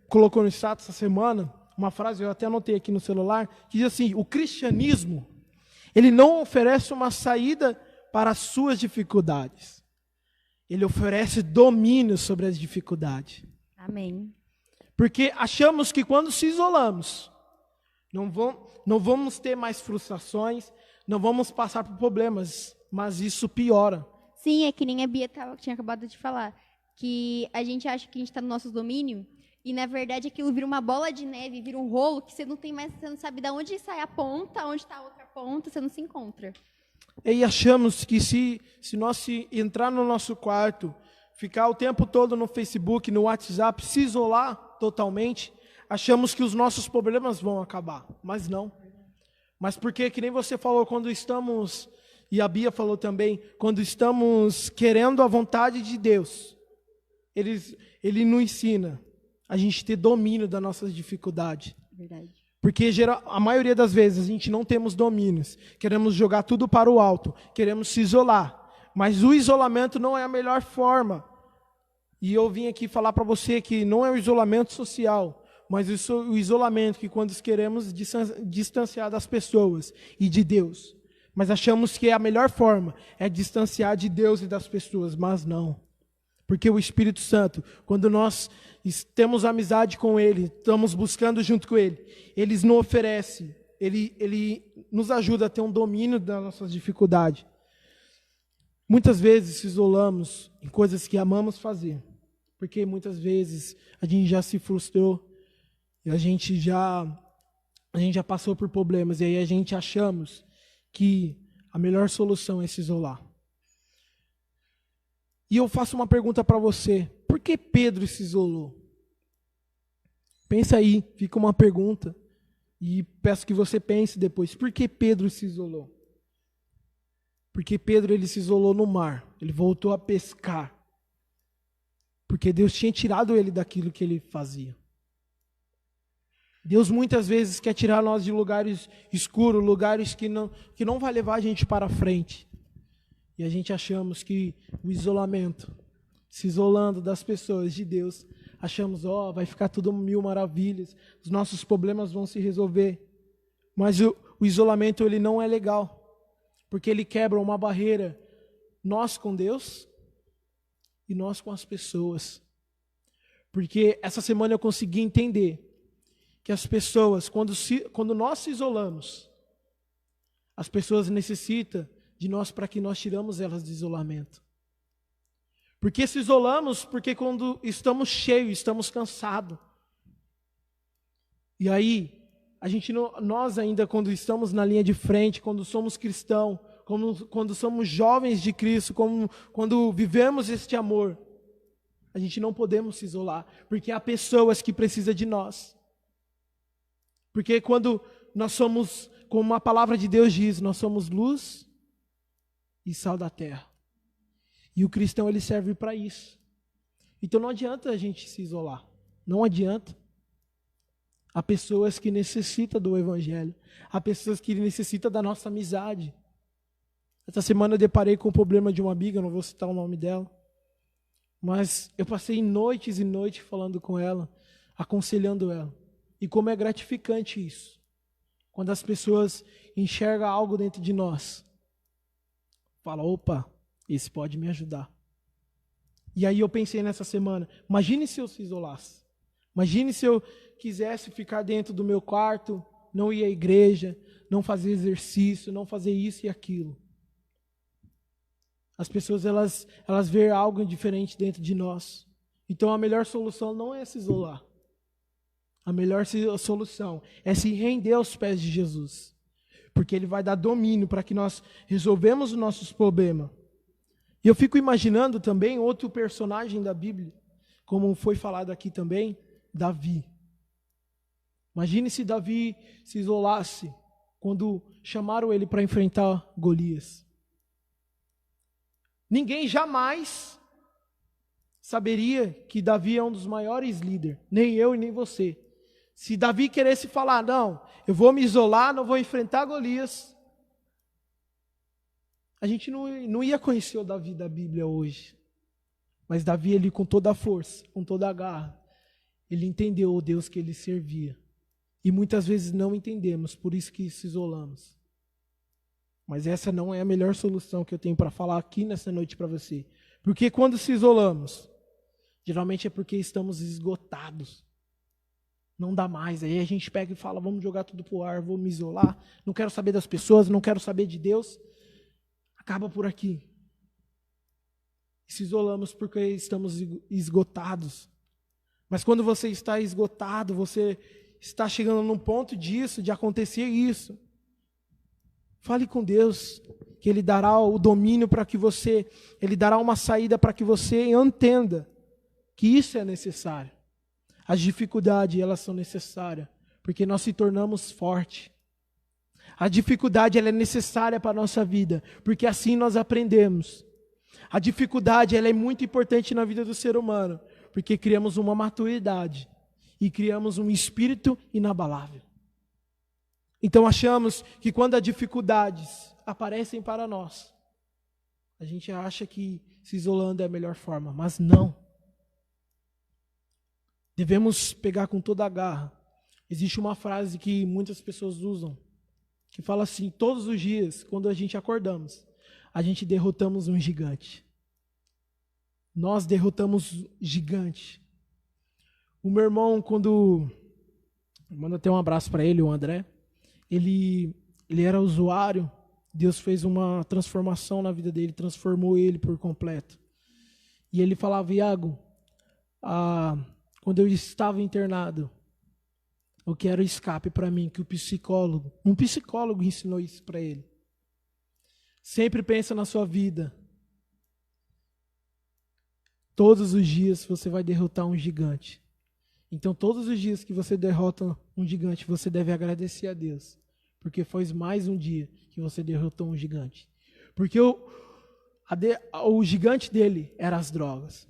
colocou no status essa semana, uma frase, eu até anotei aqui no celular, que diz assim: o cristianismo, ele não oferece uma saída para as suas dificuldades. Ele oferece domínio sobre as dificuldades. Amém. Porque achamos que quando se isolamos, não vamos ter mais frustrações, não vamos passar por problemas, mas isso piora. Sim, é que nem a Bia tinha acabado de falar, que a gente acha que a gente está no nosso domínio, e na verdade aquilo vira uma bola de neve, vira um rolo que você não sabe de onde sai a ponta, onde está a outra ponta, você não se encontra. E achamos que se nós entrar no nosso quarto, ficar o tempo todo no Facebook, no WhatsApp, se isolar totalmente, achamos que os nossos problemas vão acabar. Mas não. Mas porque, que nem você falou, quando estamos, e a Bia falou também, quando estamos querendo a vontade de Deus, Ele nos ensina a gente ter domínio das nossas dificuldades. Verdade. Porque a maioria das vezes a gente não temos domínios. Queremos jogar tudo para o alto. Queremos se isolar. Mas o isolamento não é a melhor forma. E eu vim aqui falar para você que não é o isolamento social, mas o isolamento que quando queremos distanciar das pessoas e de Deus. Mas achamos que a melhor forma é distanciar de Deus e das pessoas, mas não. Porque o Espírito Santo, quando nós temos amizade com Ele, estamos buscando junto com Ele, Ele nos oferece, Ele nos ajuda a ter um domínio das nossas dificuldades. Muitas vezes se isolamos em coisas que amamos fazer, porque muitas vezes a gente já se frustrou, e a gente já passou por problemas, e aí a gente achamos que a melhor solução é se isolar. E eu faço uma pergunta para você: por que Pedro se isolou? Pensa aí, fica uma pergunta, e peço que você pense depois: por que Pedro se isolou? Porque Pedro, ele se isolou no mar. Ele voltou a pescar. Porque Deus tinha tirado ele daquilo que ele fazia. Deus muitas vezes quer tirar nós de lugares escuros, lugares que não vai levar a gente para frente. E a gente achamos que o isolamento, se isolando das pessoas, de Deus, achamos, vai ficar tudo mil maravilhas, os nossos problemas vão se resolver. Mas o isolamento, ele não é legal, porque ele quebra uma barreira, nós com Deus e nós com as pessoas. Porque essa semana eu consegui entender que as pessoas, quando nós se isolamos, as pessoas necessitam de nós para que nós tiramos elas de isolamento. Porque se isolamos, porque quando estamos cheios, estamos cansados. E aí, nós ainda quando estamos na linha de frente, quando somos cristãos, quando somos jovens de Cristo, quando vivemos este amor, a gente não podemos se isolar, porque há pessoas que precisam de nós. Porque quando nós somos, como a palavra de Deus diz, nós somos luz e sal da terra. E o cristão, ele serve para isso. Então não adianta a gente se isolar. Não adianta. Há pessoas que necessitam do evangelho. Há pessoas que necessitam da nossa amizade. Essa semana eu deparei com o problema de uma amiga, não vou citar o nome dela. Mas eu passei noites e noites falando com ela, aconselhando ela. E como é gratificante isso. Quando as pessoas enxergam algo dentro de nós. Fala, opa, esse pode me ajudar. E aí eu pensei nessa semana, imagine se eu se isolasse. Imagine se eu quisesse ficar dentro do meu quarto, não ir à igreja, não fazer exercício, não fazer isso e aquilo. As pessoas, elas veem algo diferente dentro de nós. Então a melhor solução não é se isolar. A melhor solução é se render aos pés de Jesus. Porque Ele vai dar domínio para que nós resolvemos os nossos problemas. E eu fico imaginando também outro personagem da Bíblia, como foi falado aqui também, Davi. Imagine se Davi se isolasse quando chamaram ele para enfrentar Golias. Ninguém jamais saberia que Davi é um dos maiores líderes, nem eu e nem você. Se Davi queresse falar, não, eu vou me isolar, não vou enfrentar Golias, a gente não ia conhecer o Davi da Bíblia hoje. Mas Davi, ele com toda a força, com toda a garra, ele entendeu o Deus que ele servia. E muitas vezes não entendemos, por isso que se isolamos. Mas essa não é a melhor solução que eu tenho para falar aqui nessa noite para você. Porque quando se isolamos, geralmente é porque estamos esgotados. Não dá mais. Aí a gente pega e fala, vamos jogar tudo pro ar, vou me isolar, não quero saber das pessoas, não quero saber de Deus. Acaba por aqui. Se isolamos porque estamos esgotados. Mas quando você está esgotado, você está chegando num ponto disso, de acontecer isso. Fale com Deus, que Ele dará o domínio para que você, Ele dará uma saída para que você entenda que isso é necessário. As dificuldades, elas são necessárias, porque nós se tornamos fortes. A dificuldade, ela é necessária para a nossa vida, porque assim nós aprendemos. A dificuldade, ela é muito importante na vida do ser humano, porque criamos uma maturidade e criamos um espírito inabalável. Então achamos que quando as dificuldades aparecem para nós, a gente acha que se isolando é a melhor forma, mas não. Devemos pegar com toda a garra. Existe uma frase que muitas pessoas usam, que fala assim, todos os dias, quando a gente acordamos, a gente derrotamos um gigante. Nós derrotamos gigante. O meu irmão, manda até um abraço para ele, o André, ele era usuário, Deus fez uma transformação na vida dele, transformou ele por completo. E ele falava, Iago, quando eu estava internado, o que era o escape para mim, que um psicólogo ensinou isso para ele. Sempre pensa na sua vida. Todos os dias você vai derrotar um gigante. Então, todos os dias que você derrota um gigante, você deve agradecer a Deus. Porque foi mais um dia que você derrotou um gigante. Porque o gigante dele era as drogas.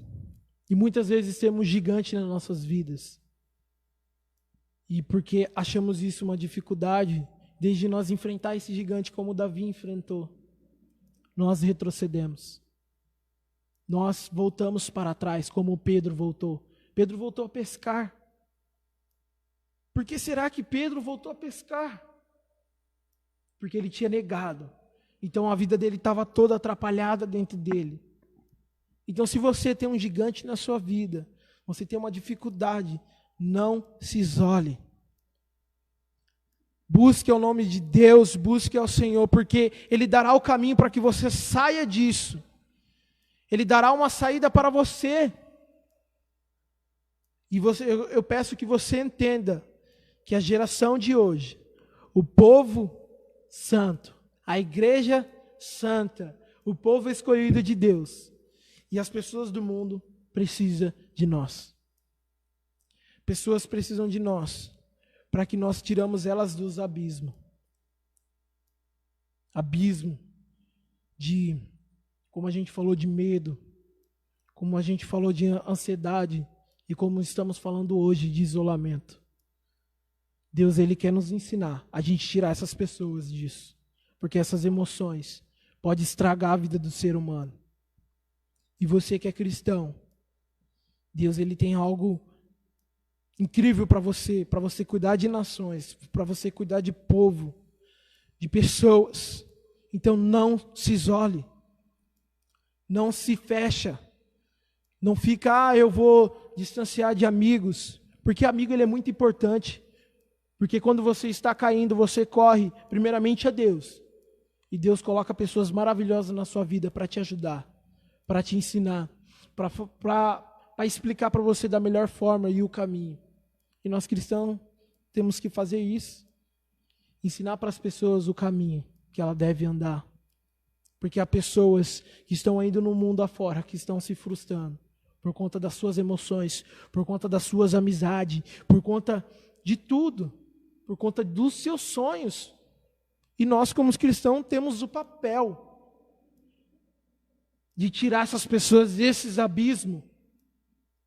E muitas vezes temos gigante nas nossas vidas. E porque achamos isso uma dificuldade, desde nós enfrentar esse gigante como Davi enfrentou, nós retrocedemos. Nós voltamos para trás, como Pedro voltou. Pedro voltou a pescar. Por que será que Pedro voltou a pescar? Porque ele tinha negado. Então a vida dele estava toda atrapalhada dentro dele. Então se você tem um gigante na sua vida, você tem uma dificuldade, não se isole. Busque ao nome de Deus, busque ao Senhor, porque Ele dará o caminho para que você saia disso. Ele dará uma saída para você. E eu peço que você entenda que a geração de hoje, o povo santo, a igreja santa, o povo escolhido de Deus e as pessoas do mundo precisam de nós. Pessoas precisam de nós para que nós tiramos elas dos abismos. Abismo de, como a gente falou, de medo, como a gente falou de ansiedade e como estamos falando hoje de isolamento. Deus, Ele quer nos ensinar a gente tirar essas pessoas disso, porque essas emoções podem estragar a vida do ser humano. E você que é cristão, Deus, Ele tem algo incrível para você cuidar de nações, para você cuidar de povo, de pessoas. Então não se isole, não se fecha, não fica, eu vou distanciar de amigos, porque amigo ele é muito importante, porque quando você está caindo, você corre primeiramente a Deus, e Deus coloca pessoas maravilhosas na sua vida para te ajudar, para te ensinar, para explicar para você da melhor forma e o caminho. E nós cristãos temos que fazer isso, ensinar para as pessoas o caminho que ela deve andar. Porque há pessoas que estão indo no mundo afora, que estão se frustrando por conta das suas emoções, por conta das suas amizades, por conta de tudo, por conta dos seus sonhos. E nós, como cristãos, temos o papel de tirar essas pessoas desses abismos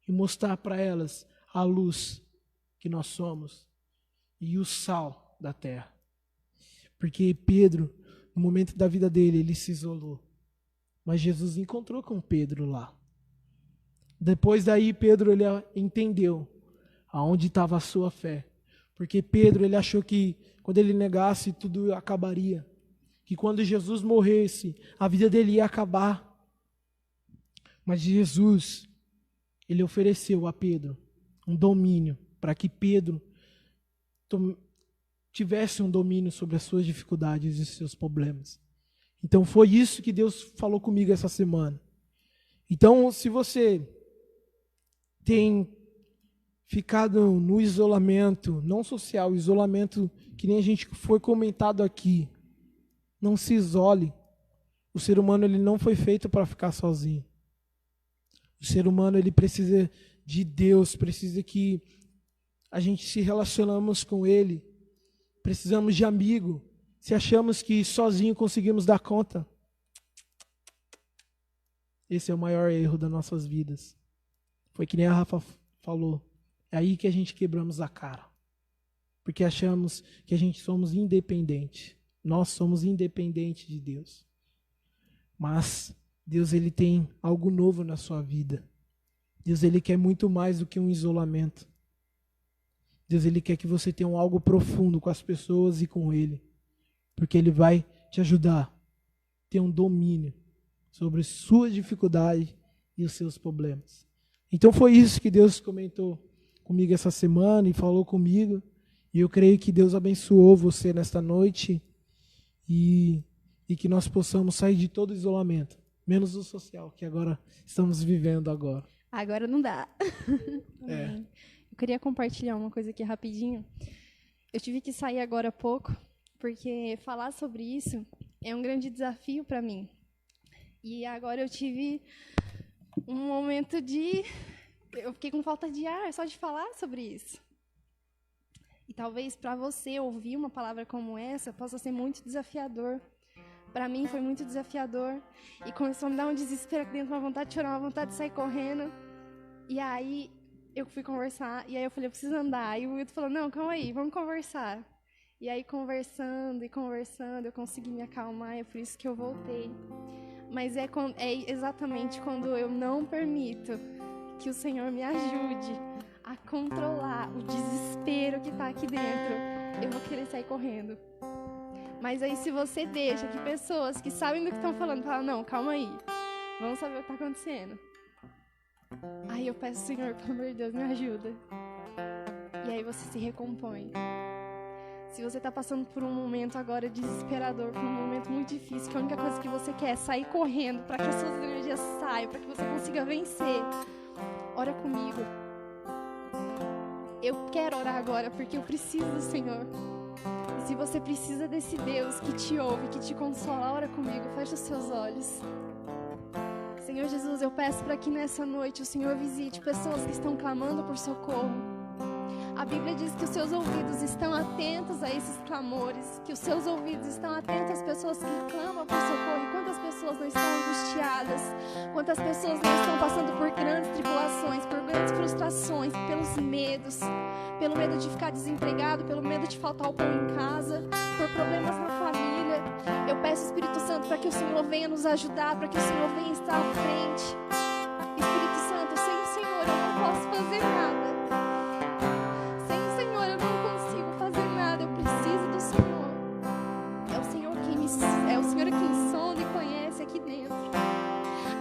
e mostrar para elas a luz que nós somos e o sal da terra. Porque Pedro, no momento da vida dele, ele se isolou. Mas Jesus encontrou com Pedro lá. Depois daí, Pedro ele entendeu aonde estava a sua fé. Porque Pedro ele achou que quando ele negasse, tudo acabaria. Que quando Jesus morresse, a vida dele ia acabar. Mas Jesus, ele ofereceu a Pedro um domínio para que Pedro tivesse um domínio sobre as suas dificuldades e seus problemas. Então foi isso que Deus falou comigo essa semana. Então, se você tem ficado no isolamento, não social, isolamento que nem a gente foi comentado aqui, não se isole. O ser humano ele não foi feito para ficar sozinho. O ser humano ele precisa de Deus, precisa que a gente se relacionamos com Ele. Precisamos de amigo. Se achamos que sozinho conseguimos dar conta, esse é o maior erro das nossas vidas. Foi que nem a Rafa falou. É aí que a gente quebramos a cara. Porque achamos que a gente somos independentes. Nós somos independentes de Deus. Mas Deus ele tem algo novo na sua vida. Deus ele quer muito mais do que um isolamento. Deus ele quer que você tenha algo profundo com as pessoas e com Ele. Porque Ele vai te ajudar a ter um domínio sobre suas dificuldades e os seus problemas. Então foi isso que Deus comentou comigo essa semana e falou comigo. E eu creio que Deus abençoou você nesta noite e que nós possamos sair de todo isolamento, menos o social, que agora estamos vivendo agora. Agora não dá. É. Eu queria compartilhar uma coisa aqui rapidinho. Eu tive que sair agora há pouco, porque falar sobre isso é um grande desafio para mim. E agora eu tive um momento eu fiquei com falta de ar só de falar sobre isso. E talvez para você ouvir uma palavra como essa possa ser muito desafiador. Pra mim foi muito desafiador. E começou a me dar um desespero aqui dentro, uma vontade de chorar, uma vontade de sair correndo. E aí eu fui conversar, e aí eu falei, eu preciso andar. E o Wilton falou, não, calma aí, vamos conversar. E aí conversando, eu consegui me acalmar, é por isso que eu voltei. Mas é exatamente quando eu não permito que o Senhor me ajude a controlar o desespero que está aqui dentro, eu vou querer sair correndo. Mas aí se você deixa que pessoas que sabem do que estão falando, falam, não, calma aí, vamos saber o que está acontecendo. Aí eu peço, Senhor, pelo amor de Deus, me ajuda. E aí você se recompõe. Se você está passando por um momento agora desesperador, por um momento muito difícil, que a única coisa que você quer é sair correndo para que as suas energias saiam, para que você consiga vencer, ora comigo. Eu quero orar agora porque eu preciso do Senhor. E se você precisa desse Deus que te ouve, que te consola, ora comigo, fecha os seus olhos. Senhor Jesus, eu peço para que nessa noite o Senhor visite pessoas que estão clamando por socorro. A Bíblia diz que os seus ouvidos estão atentos a esses clamores, que os seus ouvidos estão atentos às pessoas que clamam por socorro. E quantas pessoas não estão angustiadas, quantas pessoas não estão passando por grandes tribulações, por grandes frustrações, pelos medos, pelo medo de ficar desempregado, pelo medo de faltar o pão em casa, por problemas na família. Eu peço, Espírito Santo, para que o Senhor venha nos ajudar, para que o Senhor venha estar à frente. Espírito Santo, sem o Senhor eu não posso fazer nada. É o Senhor quem sonda e conhece aqui dentro.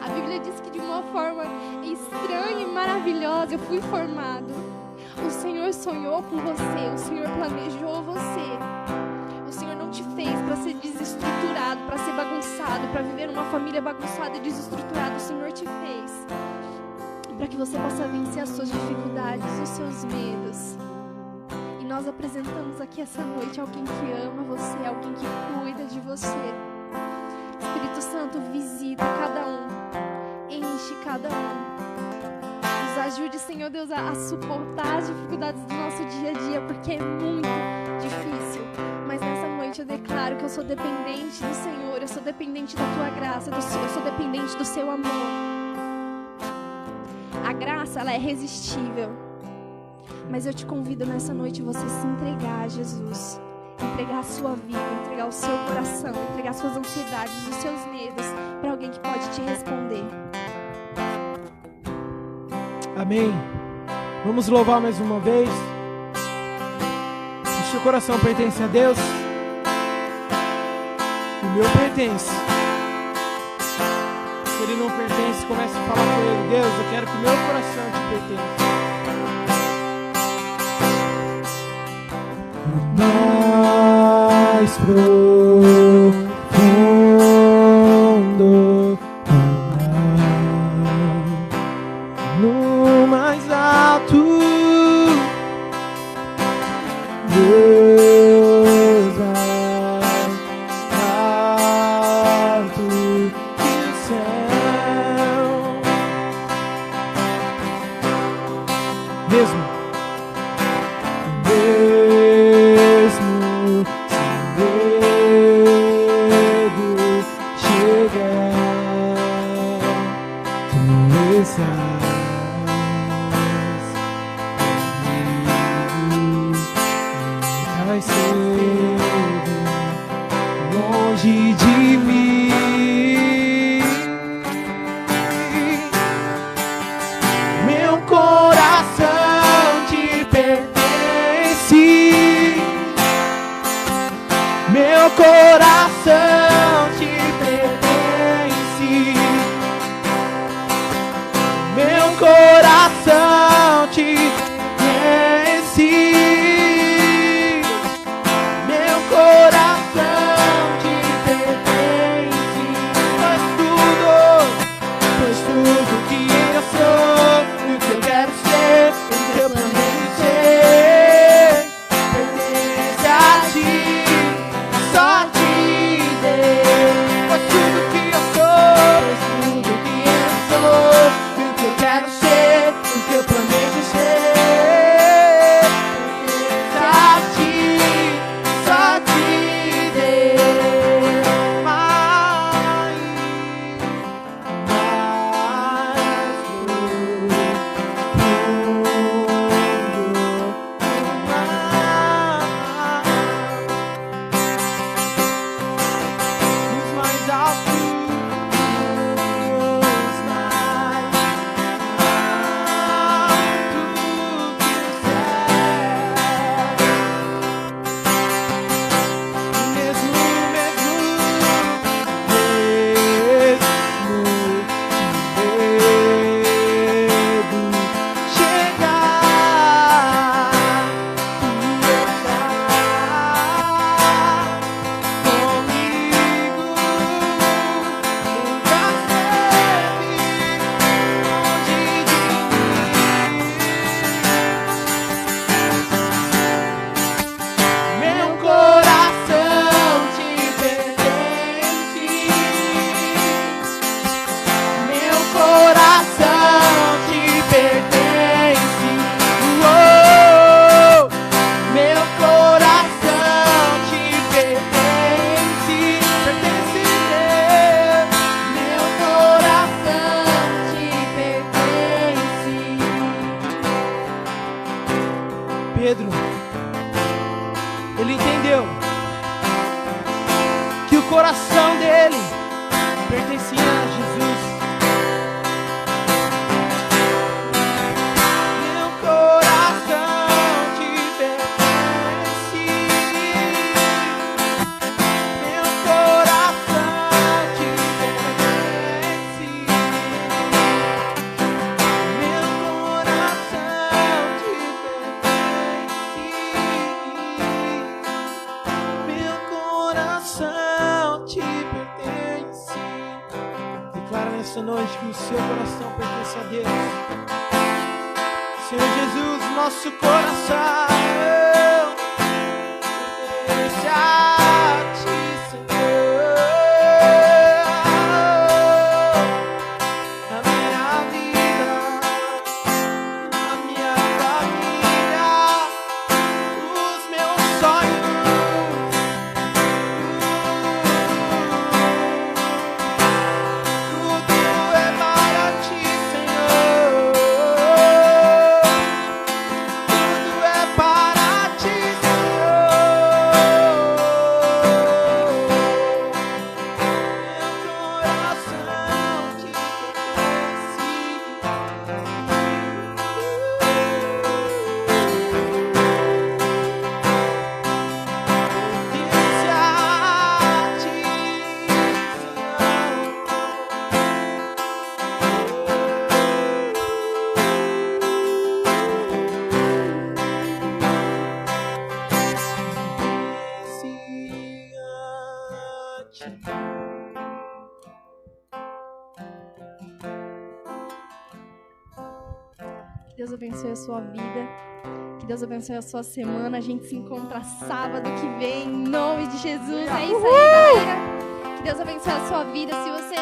A Bíblia diz que de uma forma estranha e maravilhosa eu fui formado. O Senhor sonhou com você, o Senhor planejou você. O Senhor não te fez para ser desestruturado, para ser bagunçado, para viver numa família bagunçada e desestruturada. O Senhor te fez para que você possa vencer as suas dificuldades, os seus medos. E nós apresentamos aqui essa noite alguém que ama você, alguém que cuida de você. Espírito Santo, visita cada um, enche cada um. Nos ajude, Senhor Deus, a suportar as dificuldades do nosso dia a dia, porque é muito difícil. Mas nessa noite eu declaro que eu sou dependente do Senhor, eu sou dependente da Tua graça, eu sou dependente do Seu amor. A graça, ela é irresistível. Mas eu te convido nessa noite você se entregar a Jesus. Entregar a sua vida, entregar o seu coração, entregar suas ansiedades, os seus medos para alguém que pode te responder. Amém. Vamos louvar mais uma vez. Se o seu coração pertence a Deus, o meu pertence. Se ele não pertence, comece a falar com ele. Deus, eu quero que o meu coração te pertença. Mais profundo, no mais alto, Deus mais alto que o céu, mesmo longe de mim, meu coração te pertence, meu coração te pertence, meu coração te pertence. Só te Deus. coração dele pertencia a Jesus. Meu coração te pertence. Meu coração te pertence. Meu coração te pertence. Meu coração te pertence. Declara nessa noite que o seu coração pertence a Deus. Senhor Jesus, nosso coração pertence a Ti, Senhor. A minha vida, a minha família, os meus sonhos, tudo é para Ti, Senhor. Tudo é para Ti, Senhor. Meu coração te pertence a Ti, Que Deus abençoe a sua vida. Que Deus abençoe a sua semana. A gente se encontra sábado que vem, em nome de Jesus. É isso aí, galera. Que Deus abençoe a sua vida. Se você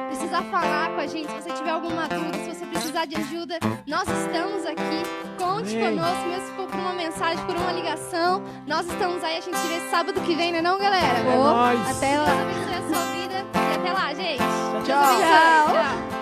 precisar falar com a gente, se você tiver alguma dúvida, se você precisar de ajuda, nós estamos aqui. Conte Amém. conosco, mesmo se for por uma mensagem, por uma ligação. Nós estamos aí. A gente se vê sábado que vem, não, galera? É nóis. Até lá. Deus abençoe a sua vida. E até lá, gente. Tchau, Deus tchau. abençoe. Tchau.